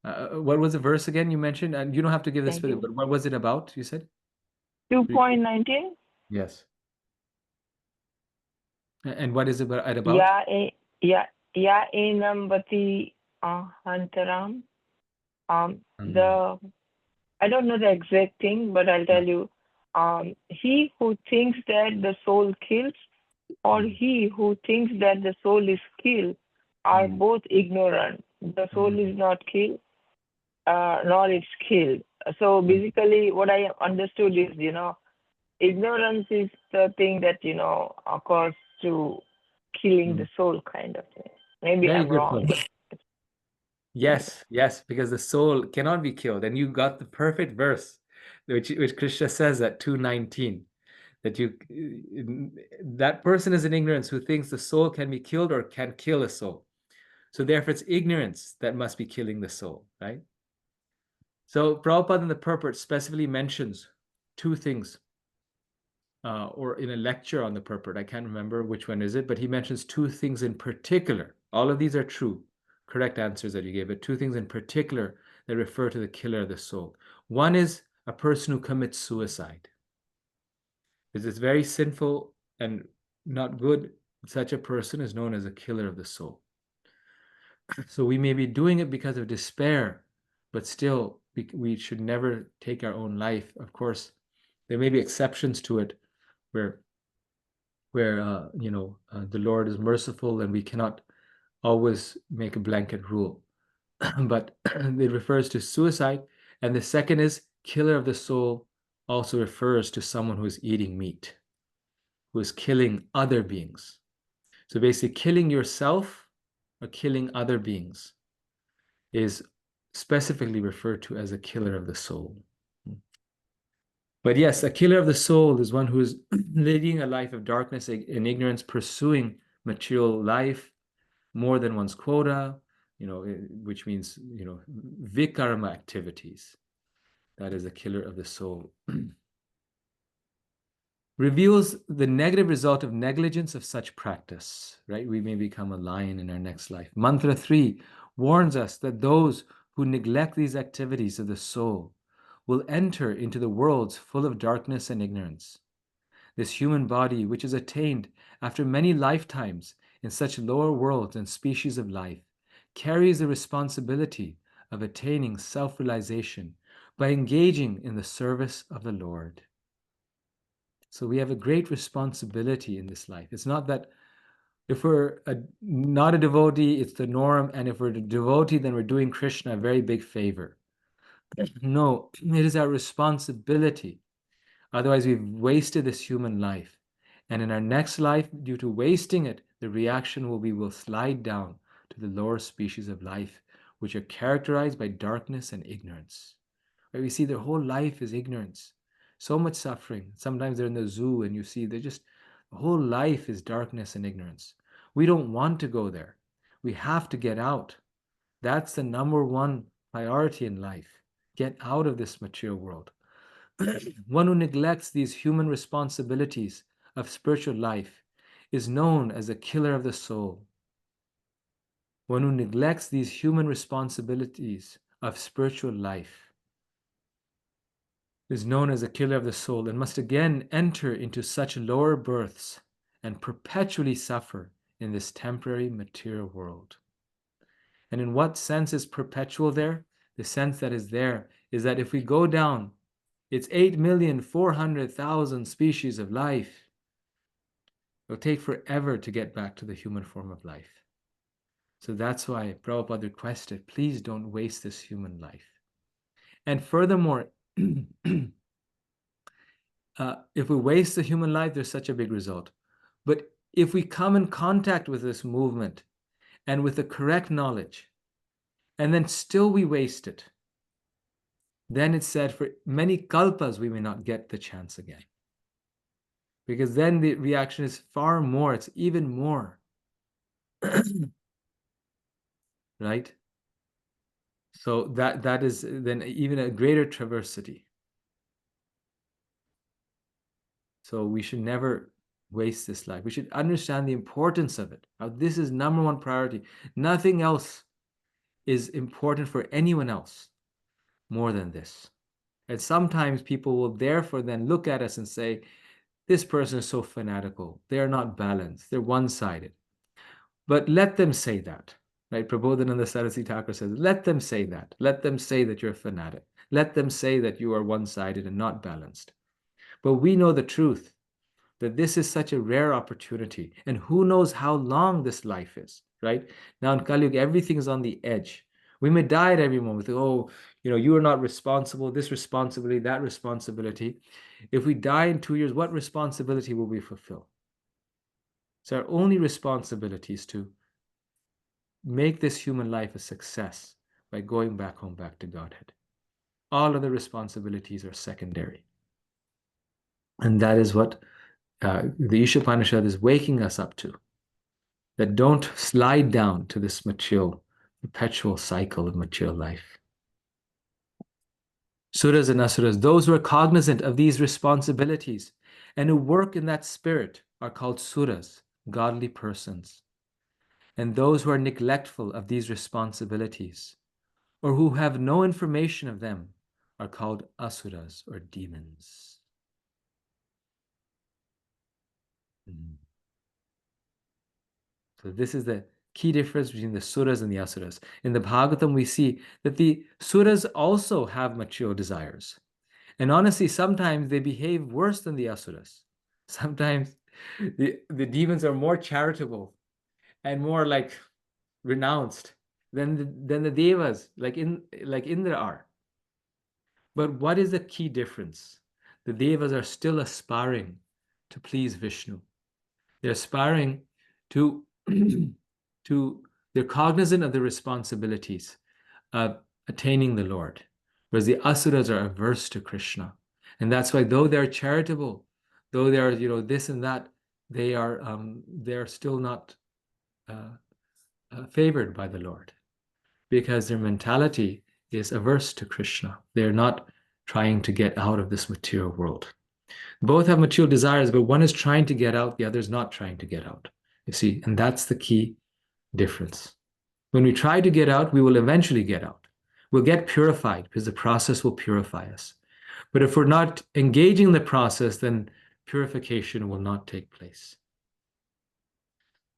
What was the verse again you mentioned? And you don't have to give this, but what was it about, you said? 2.19? Yes. And what is it about? Ya enambati hantaram. I don't know the exact thing, but I'll tell you. He who thinks that the soul kills, or he who thinks that the soul is killed, are both ignorant. The soul is not killed, nor it's killed. So basically, what I understood is, ignorance is the thing that, occurs to killing the soul, kind of thing. Maybe Very I'm good wrong. point. Yes, because the soul cannot be killed. And you got the perfect verse, which Krishna says at 2:19, that that person is in ignorance who thinks the soul can be killed or can kill a soul. So therefore it's ignorance that must be killing the soul, right? So Prabhupada in the purport specifically mentions two things, or in a lecture on the purport, I can't remember which one is it, but he mentions two things in particular. All of these are true, correct answers that you gave, but two things in particular that refer to the killer of the soul. One is a person who commits suicide. Because it's very sinful and not good. Such a person is known as a killer of the soul. So we may be doing it because of despair, but still we should never take our own life. Of course, there may be exceptions to it where the Lord is merciful and we cannot always make a blanket rule. But it refers to suicide. And the second is killer of the soul also refers to someone who is eating meat, who is killing other beings. So basically, killing yourself or killing other beings is specifically referred to as a killer of the soul. But yes, a killer of the soul is one who is leading a life of darkness and ignorance, pursuing material life more than one's quota, which means, vikarma activities. That is a killer of the soul. Reveals the negative result of negligence of such practice, right? We may become a lion in our next life. Mantra 3 warns us that those who neglect these activities of the soul will enter into the worlds full of darkness and ignorance. This human body, which is attained after many lifetimes in such lower worlds and species of life, carries the responsibility of attaining self-realization by engaging in the service of the Lord. So we have a great responsibility in this life. It's not that if we're not a devotee, it's the norm, and if we're a devotee, then we're doing Krishna a very big favor. No, it is our responsibility. Otherwise, we've wasted this human life. And in our next life, due to wasting it, the reaction will be we'll slide down to the lower species of life, which are characterized by darkness and ignorance. Right? We see their whole life is ignorance. So much suffering. Sometimes they're in the zoo and you see the whole life is darkness and ignorance. We don't want to go there. We have to get out. That's the number one priority in life. Get out of this material world. One who neglects these human responsibilities of spiritual life is known as a killer of the soul. One who neglects these human responsibilities of spiritual life is known as a killer of the soul and must again enter into such lower births and perpetually suffer in this temporary material world. And in what sense is perpetual there? The sense that is there is that if we go down, it's 8,400,000 species of life. It'll take forever to get back to the human form of life. So that's why Prabhupada requested, please don't waste this human life. And furthermore, if we waste the human life, there's such a big result. But if we come in contact with this movement and with the correct knowledge, and then still we waste it, then it's said for many kalpas we may not get the chance again. Because then the reaction is far more, it's even more. Right? So that is then even a greater traversity. So we should never waste this life. We should understand the importance of it. Now, this is number one priority. Nothing else is important for anyone else more than this. And sometimes people will therefore then look at us and say, this person is so fanatical. They're not balanced. They're one-sided. But let them say that. Right? Prabodhananda Saraswati Thakur says, let them say that. Let them say that you're a fanatic. Let them say that you are one-sided and not balanced. But we know the truth, that this is such a rare opportunity. And who knows how long this life is, right? Now in Kali Yuga, everything is on the edge. We may die at every moment. Oh, you are not responsible, this responsibility, that responsibility. If we die in 2 years, what responsibility will we fulfill? So our only responsibility is to make this human life a success by going back home, back to Godhead. All other responsibilities are secondary. And that is what the Isopanisad is waking us up to. That don't slide down to this material, perpetual cycle of material life. Suras and asuras, those who are cognizant of these responsibilities and who work in that spirit are called suras, godly persons. And those who are neglectful of these responsibilities or who have no information of them are called asuras or demons. So this is the key difference between the suras and the asuras. In the Bhagavatam, we see that the suras also have material desires. And honestly, sometimes they behave worse than the asuras. Sometimes the demons are more charitable and more like renounced than the devas, like Indra are. But what is the key difference? The devas are still aspiring to please Vishnu. They're aspiring to they're cognizant of the responsibilities of attaining the Lord, whereas the asuras are averse to Krishna. And that's why, though they're charitable, though they're, this and that, they're still not favored by the Lord, because their mentality is averse to Krishna. They're not trying to get out of this material world. Both have material desires, but one is trying to get out, the other is not trying to get out. You see, and that's the key difference. When we try to get out, we will eventually get out. We'll get purified because the process will purify us. But if we're not engaging in the process, then purification will not take place.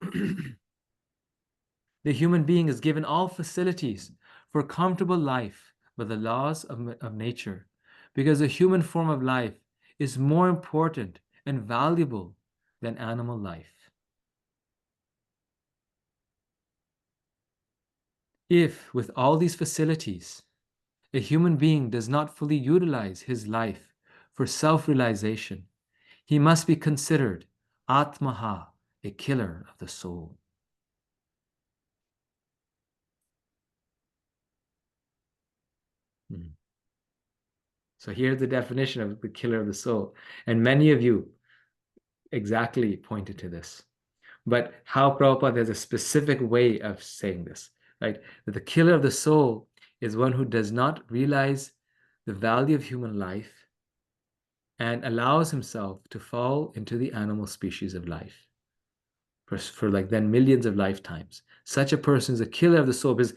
The human being is given all facilities for a comfortable life by the laws of nature, because the human form of life is more important and valuable than animal life. If, with all these facilities, a human being does not fully utilize his life for self-realization, he must be considered Atmaha, a killer of the soul. So here's the definition of the killer of the soul. And many of you exactly pointed to this. But how Prabhupada has a specific way of saying this, right? That the killer of the soul is one who does not realize the value of human life and allows himself to fall into the animal species of life for like then millions of lifetimes. Such a person is a killer of the soul, because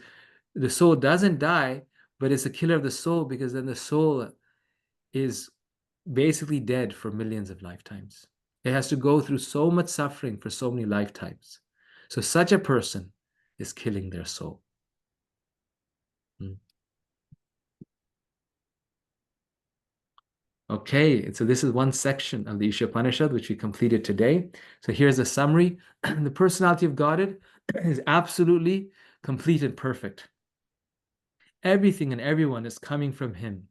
the soul doesn't die, but it's a killer of the soul because then the soul is basically dead for millions of lifetimes. It has to go through so much suffering for so many lifetimes. So such a person is killing their soul. Okay, so this is one section of the Isopanisad which we completed today. So here's a summary. The personality of Godhead is absolutely complete and perfect. Everything and everyone is coming from him,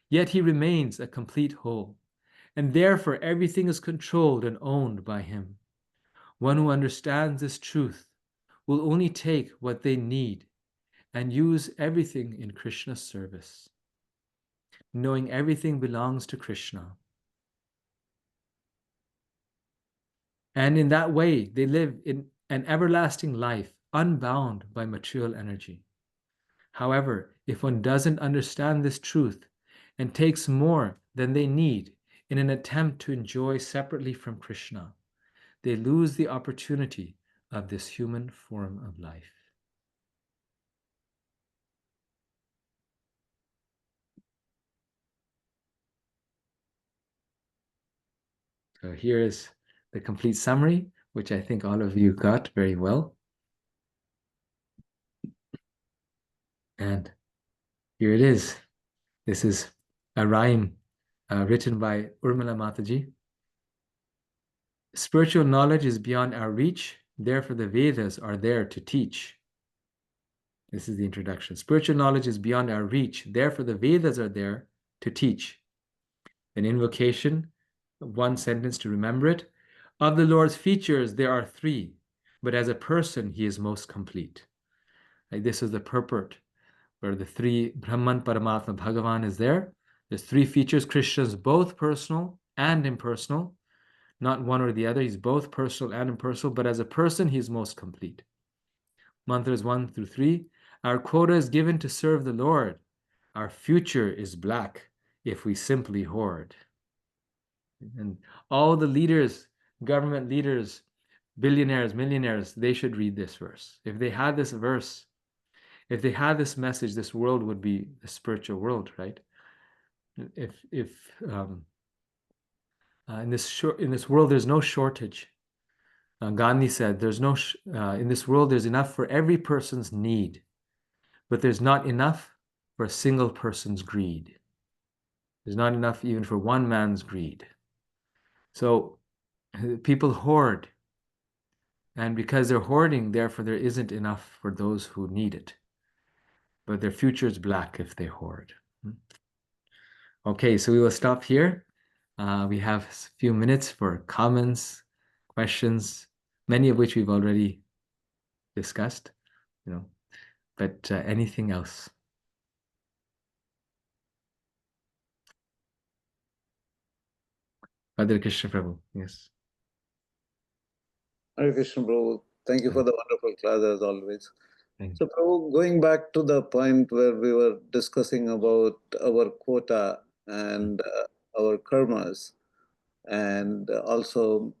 yet he remains a complete whole, and therefore everything is controlled and owned by him. One who understands this truth will only take what they need and use everything in Krishna's service, knowing everything belongs to Krishna. And in that way, they live in an everlasting life, unbound by material energy. However, if one doesn't understand this truth and takes more than they need in an attempt to enjoy separately from Krishna, they lose the opportunity of this human form of life. So here is the complete summary, which I think all of you got very well. And here it is. This is a rhyme written by Urmila Mataji. Spiritual knowledge is beyond our reach, therefore the Vedas are there to teach. This is the introduction. Spiritual knowledge is beyond our reach, therefore the Vedas are there to teach. An invocation, one sentence to remember it. Of the Lord's features, there are three, but as a person, he is most complete. Like this is the purport where the three Brahman, Paramatma, Bhagavan is there. There's three features. Krishna's both personal and impersonal, not one or the other. He's both personal and impersonal, but as a person, he's most complete. Mantras 1 through 3. Our quota is given to serve the Lord. Our future is black if we simply hoard. And all the leaders, government leaders, billionaires, millionaires, they should read this verse. If they had this verse, if they had this message, this world would be a spiritual world, right? If in this world there's no shortage. Gandhi said, "There's no in this world there's enough for every person's need, but there's not enough for a single person's greed. There's not enough even for one man's greed." So people hoard, and because they're hoarding, therefore there isn't enough for those who need it. But their future is black if they hoard. Okay, so we will stop here. We have a few minutes for comments, questions, many of which we've already discussed, but anything else? Padre Krishna Prabhu, yes. Hare Krishna, Prabhu. Thank you for the wonderful class as always. Thank So, Prabhu, going back to the point where we were discussing about our quota and our karmas, and also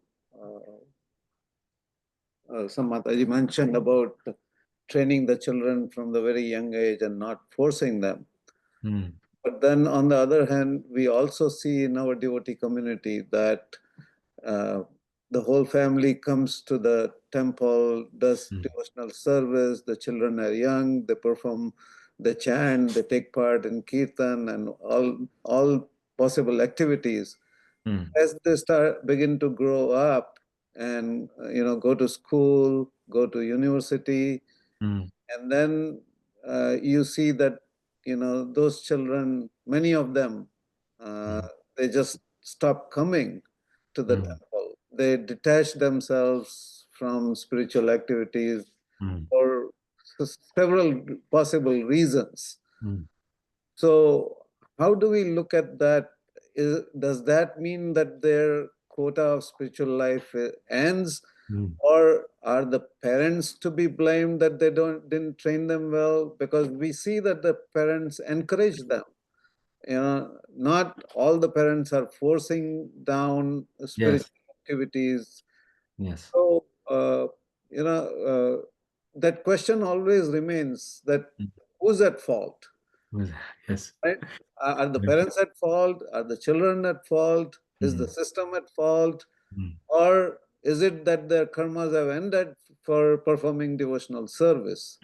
some Mataji mentioned about training the children from the very young age and not forcing them. Mm. But then on the other hand, we also see in our devotee community that the whole family comes to the temple, does devotional service, the children are young, they perform the chant, they take part in kirtan and all possible activities. Mm. As they begin to grow up and go to school, go to university, Mm. and then you see that those children, many of them, they just stop coming to the temple. They detach themselves from spiritual activities Mm. for several possible reasons. Mm. So how do we look at that? Does that mean that their quota of spiritual life ends? Mm. Or are the parents to be blamed that they didn't train them well? Because we see that the parents encourage them. Not all the parents are forcing down spiritual Yes. activities. Yes. So that question always remains: that who's at fault? Yes. Right? Are the parents at fault? Are the children at fault? Is the system at fault? Mm. Or is it that their karmas have ended for performing devotional service?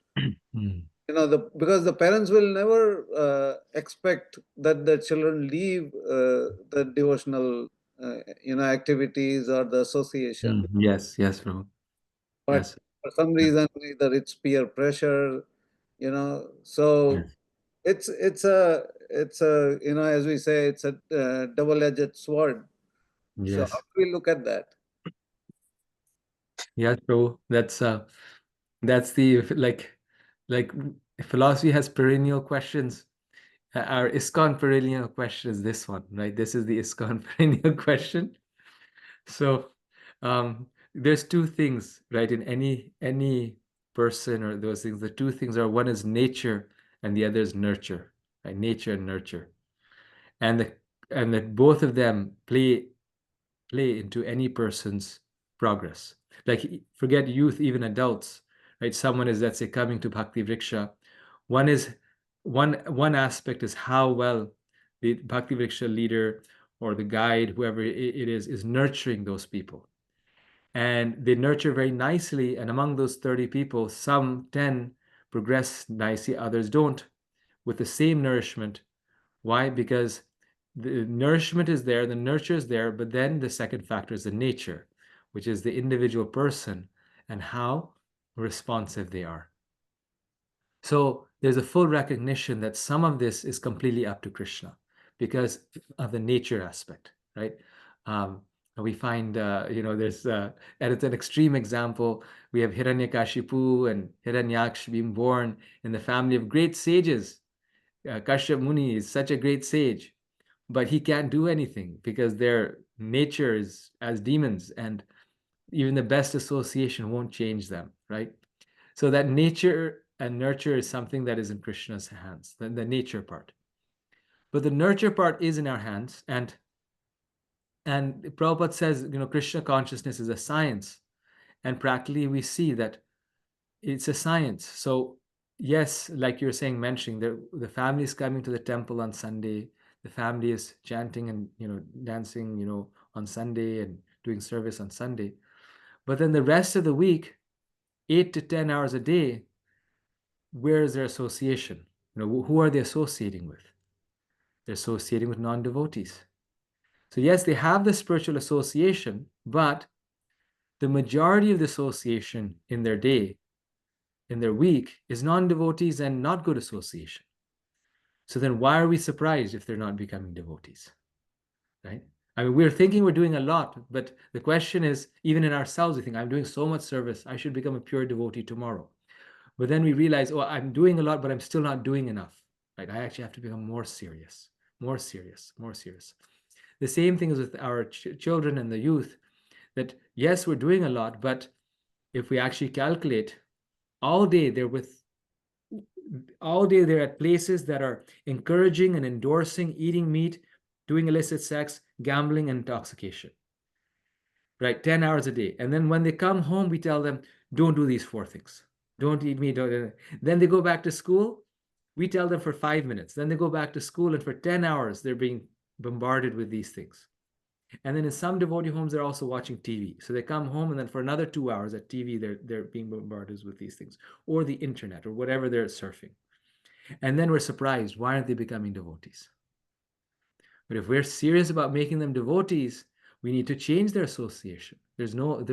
Mm. Because the parents will never expect that their children leave the devotional, activities or the association. Yes, yes, Prabhu. But Yes. for some reason, either it's peer pressure, so Yes. it's a as we say, it's a double-edged sword. So how Yes. do we look at that? Yes, Prabhu. That's the like philosophy has perennial questions. Our ISKCON perennial question is this one, right? This is the ISKCON perennial question. So there's two things, right? In any person or those things, the two things are, one is nature and the other is nurture, right? Nature and nurture. And that both of them play into any person's progress. Like, forget youth, even adults, right? Someone is, let's say, coming to Bhakti Vriksha. One aspect is how well the Bhakti Vriksha leader or the guide, whoever it is nurturing those people. And they nurture very nicely. And among those 30 people, some 10 progress nicely, others don't, with the same nourishment. Why? Because the nourishment is there, the nurture is there, but then the second factor is the nature, which is the individual person and how responsive they are. So there's a full recognition that some of this is completely up to Krishna because of the nature aspect, right? We find, there's, and it's an extreme example. We have Hiranyakashipu and Hiranyaksh being born in the family of great sages. Kashyap Muni is such a great sage, but he can't do anything because their nature is as demons, and even the best association won't change them, right? So that nature and nurture is something that is in Krishna's hands, the nature part. But the nurture part is in our hands, and Prabhupada says, Krishna consciousness is a science, and practically we see that it's a science. So yes, like you're saying, mentioning the family is coming to the temple on Sunday, the family is chanting and dancing on Sunday and doing service on Sunday, but then the rest of the week, 8 to 10 hours a day, where is their association? Who are they associating with? They're associating with non-devotees. So yes, they have the spiritual association, but the majority of the association in their day, in their week, is non-devotees and not good association. So then why are we surprised if they're not becoming devotees, right? I mean, we're thinking we're doing a lot, but the question is, even in ourselves, we think, I'm doing so much service, I should become a pure devotee tomorrow. But then we realize, oh, I'm doing a lot, but I'm still not doing enough. Right? I actually have to become more serious, more serious, more serious. The same thing is with our children and the youth, that yes, we're doing a lot, but if we actually calculate, all day they're at places that are encouraging and endorsing eating meat, doing illicit sex, gambling, and intoxication. Right? 10 hours a day. And then when they come home, we tell them, don't do these 4 things. Don't eat meat. Then they go back to school. We tell them for 5 minutes. Then they go back to school, and for 10 hours, they're being bombarded with these things. And then in some devotee homes, they're also watching TV. So they come home, and then for another 2 hours at TV, they're being bombarded with these things, or the internet, or whatever they're surfing. And then we're surprised, why aren't they becoming devotees? But if we're serious about making them devotees, we need to change their association. There's no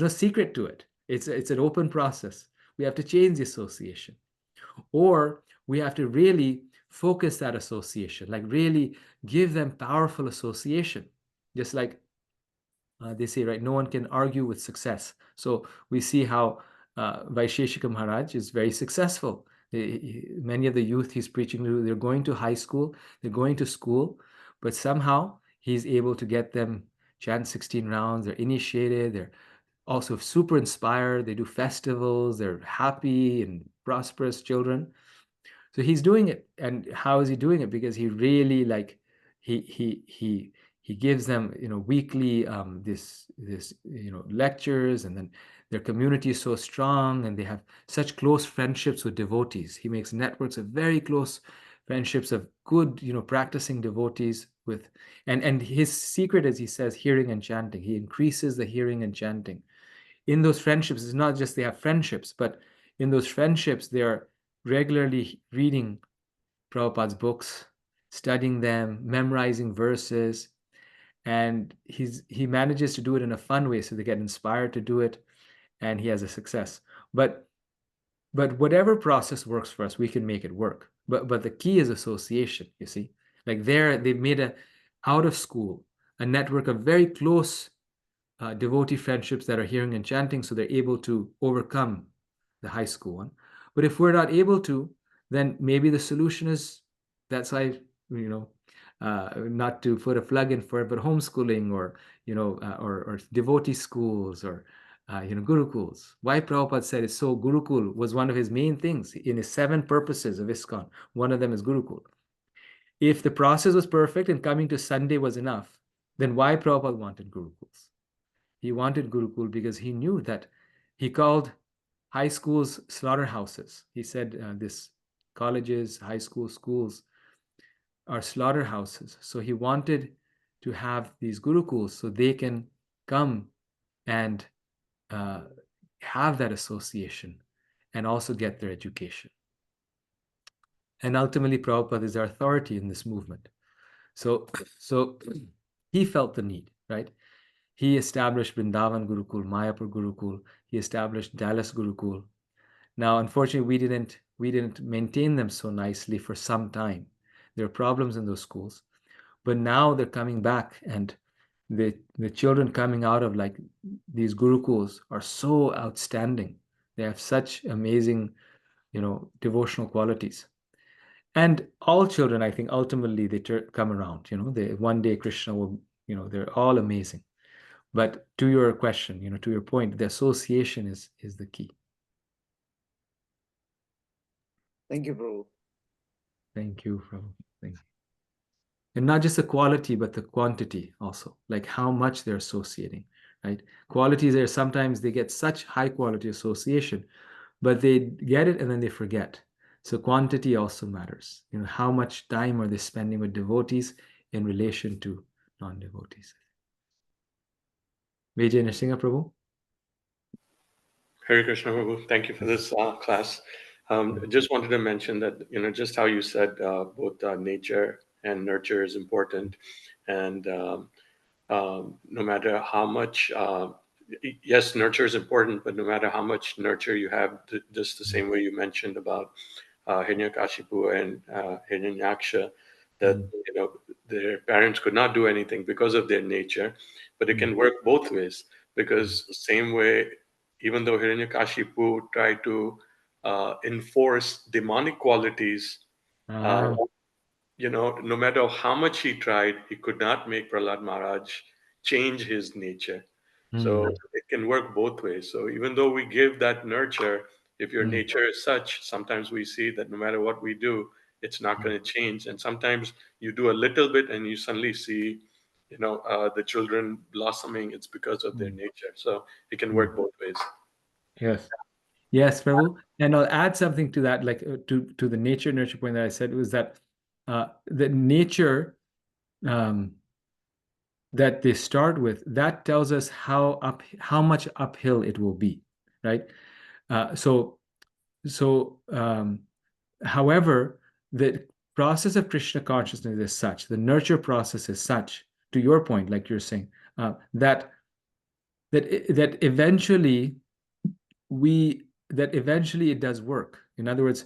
secret to it. It's an open process. We have to change the association, or we have to really focus that association, like really give them powerful association. Just like they say, right? No one can argue with success. So we see how Vaisheshika Maharaj is very successful. Many of the youth he's preaching to, they're going to high school, they're going to school, but somehow he's able to get them chant 16 rounds. They're initiated. They're also super inspired. They do festivals. They're happy and prosperous children. So he's doing it. And how is he doing it? Because he really he gives them, weekly this lectures, and then their community is so strong, and they have such close friendships with devotees. He makes networks of very close friendships of good, practicing devotees with, and his secret is, he says, hearing and chanting. He increases the hearing and chanting. In those friendships, it's not just they have friendships, but in those friendships, they are regularly reading Prabhupada's books, studying them, memorizing verses, and he manages to do it in a fun way, so they get inspired to do it, and he has a success. But whatever process works for us, we can make it work. But the key is association. You see, like they've made a out of school a network of very close devotee friendships that are hearing and chanting, so they're able to overcome the high school one. But if we're not able to, then maybe the solution is, that's why, not to put a plug in for it, but homeschooling, or or devotee schools, or gurukuls. Why Prabhupada said it's so, gurukul was one of his main things in his 7 purposes of ISKCON. One of them is gurukul. If the process was perfect and coming to Sunday was enough, then why Prabhupada wanted gurukuls? He wanted Gurukul because he knew that, he called high schools slaughterhouses. He said this colleges, high schools are slaughterhouses. So he wanted to have these Gurukuls so they can come and have that association and also get their education. And ultimately, Prabhupada is our authority in this movement. So he felt the need, right? He established Vrindavan Gurukul, Mayapur Gurukul. He established Dallas Gurukul. Now, unfortunately, we didn't maintain them so nicely for some time. There are problems in those schools, but now they're coming back, and the children coming out of like these Gurukuls are so outstanding. They have such amazing, devotional qualities. And all children, I think, ultimately they come around. They one day Krishna will, they're all amazing. But to your question, to your point, the association is the key. Thank you, Prabhu. Thank you, Prabhu. Thank you. And not just the quality, but the quantity also, like how much they're associating, right? Qualities there, sometimes they get such high quality association, but they get it and then they forget. So quantity also matters. How much time are they spending with devotees in relation to non-devotees? Vijay Nrsinga Prabhu? Hare Krishna Prabhu, thank you for this class. Just wanted to mention that, just how you said both nature and nurture is important. And no matter how much, yes, nurture is important, but no matter how much nurture you have, just the same way you mentioned about Hiranyakashipu and Hiranyaksha, that their parents could not do anything because of their nature, but it can work both ways, because the same way, even though Hiranyakashipu tried to enforce demonic qualities, no matter how much he tried, he could not make Prahlad Maharaj change his nature. So it can work both ways. So even though we give that nurture, if your nature is such, sometimes we see that no matter what we do, it's not going to change. And sometimes you do a little bit and you suddenly see, the children blossoming. It's because of their nature. So it can work both ways. Yes. Yes, Prabhu. And I'll add something to that, like to the nature nurture point that I said, was that the nature that they start with, that tells us how much uphill it will be, right? However, the process of Krishna consciousness is such, the nurture process is such, to your point, like you're saying, that eventually it does work. In other words,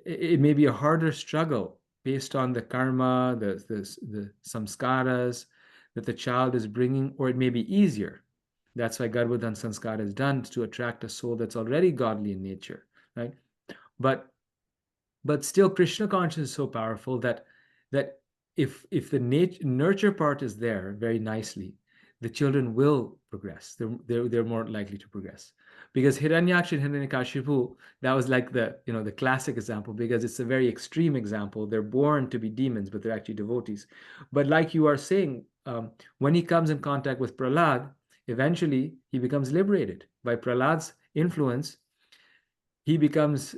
it may be a harder struggle based on the karma, the samskaras that the child is bringing, or it may be easier. That's why Garbhodhan sanskara is done, to attract a soul that's already godly in nature, right? But still, Krishna consciousness is so powerful that if the nurture part is there very nicely, the children will progress. They're more likely to progress. Because Hiranyaksha and Hiranyakashipu, that was like the classic example, because it's a very extreme example. They're born to be demons, but they're actually devotees. But like you are saying, when he comes in contact with Prahlad, eventually he becomes liberated by Prahlad's influence. He becomes,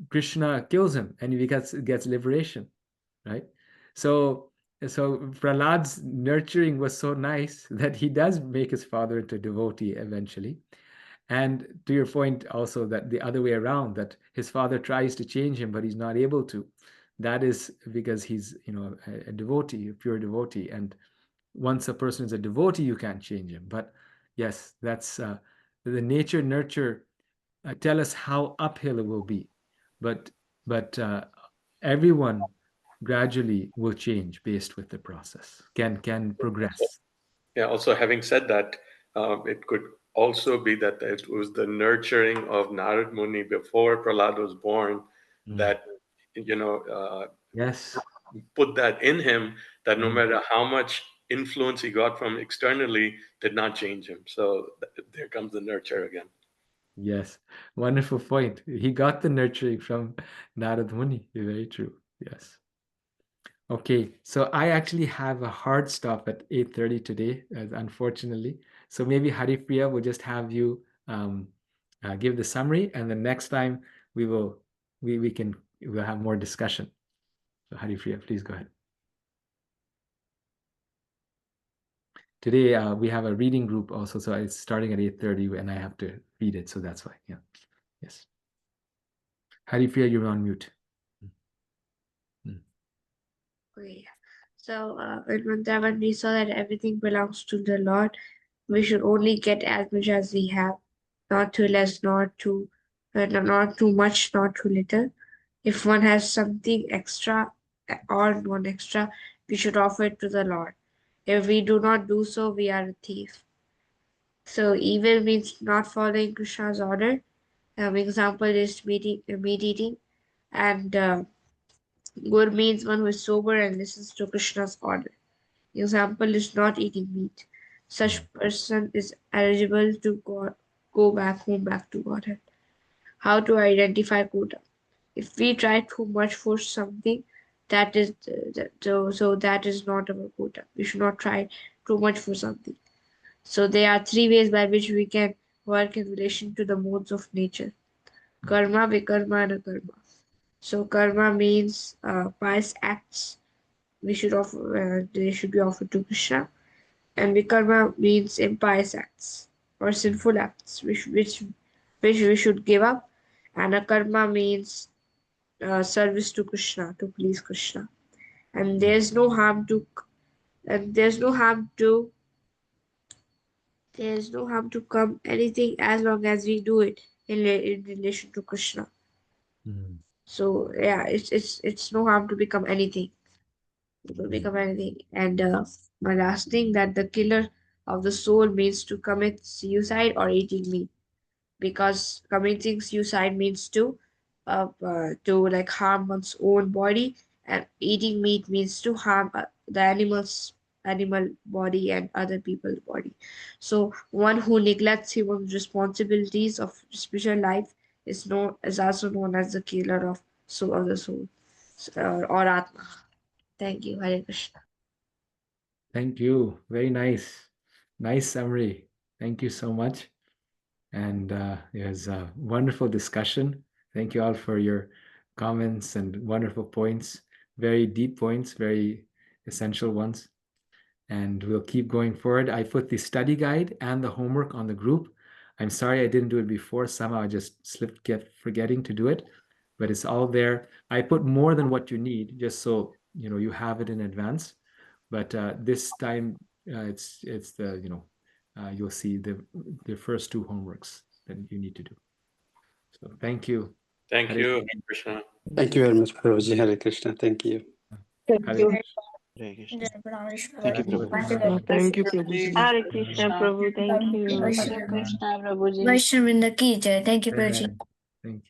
Krishna kills him and he gets liberation, right? So Prahlad's nurturing was so nice that he does make his father into a devotee eventually. And to your point also, that the other way around, that his father tries to change him, but he's not able to. That is because he's, a devotee, a pure devotee. And once a person is a devotee, you can't change him. But yes, that's the nature nurture tell us how uphill it will be. But everyone gradually will change based with the process, can progress. Yeah, also having said that, it could also be that it was the nurturing of Narad Muni before Prahlad was born that, Yes. put that in him, that no matter how much influence he got from externally, did not change him. So there comes the nurture again. Yes, wonderful point. He got the nurturing from Narad Muni. Very true. Yes. Okay, so I actually have a hard stop at 8:30 today, unfortunately. So maybe Haripriya will just have you give the summary, and the next time we'll have more discussion. So Haripriya, please go ahead. Today we have a reading group also, so it's starting at 8:30, and I have to read it, so that's why. Yeah. Yes. Haripriya, you're on mute. Okay. So when we saw that everything belongs to the Lord, we should only get as much as we have, not too less, not too much, not too little. If one has something extra or one extra, we should offer it to the Lord. If we do not do so, we are a thief. So evil means not following Krishna's order. Example is meat eating, and good means one who is sober and listens to Krishna's order. Example is not eating meat. Such person is eligible to go back to Godhead. How to identify quota? If we try too much for something, that is that is not our quota. We should not try too much for something. So there are three ways by which we can work in relation to the modes of nature: karma, vikarma, and akarma. So karma means pious acts. They should be offered to Krishna, and vikarma means impious acts or sinful acts, which we should give up, and akarma means service to Krishna, to please Krishna. And there's no harm to come anything as long as we do it in relation to Krishna. So yeah, it's no harm to become anything. It could become anything. And my last thing, that the killer of the soul means to commit suicide or eating meat, because committing suicide means to like harm one's own body, and eating meat means to harm the animal body and other people's body. So one who neglects his responsibilities of spiritual life is also known as the killer of the soul, or Atma. Thank you. Hare Krishna. Thank you. Very nice. Nice summary. Thank you so much. And it was a wonderful discussion. Thank you all for your comments and wonderful points. Very deep points, very essential ones. And we'll keep going forward. I put the study guide and the homework on the group. I'm sorry I didn't do it before. Somehow I just slipped forgetting to do it, but it's all there. I put more than what you need, just so you have it in advance. But this time it's the you'll see the first two homeworks that you need to do. So thank you. Thank Hare you, Krishna. Hare Krishna. Thank you very much, Prabhuji. Hare Krishna. Thank you. Thank Hare you. Krishna. Hare Krishna. Jai Prabhuji. Thank you, Hare Prabhuji. Krishna. Thank you, Prabhuji. Hare Krishna, Prabhu. Thank you. Vaishnav Vrinda ki jai. Thank you, Prabhuji. Amen. Thank you.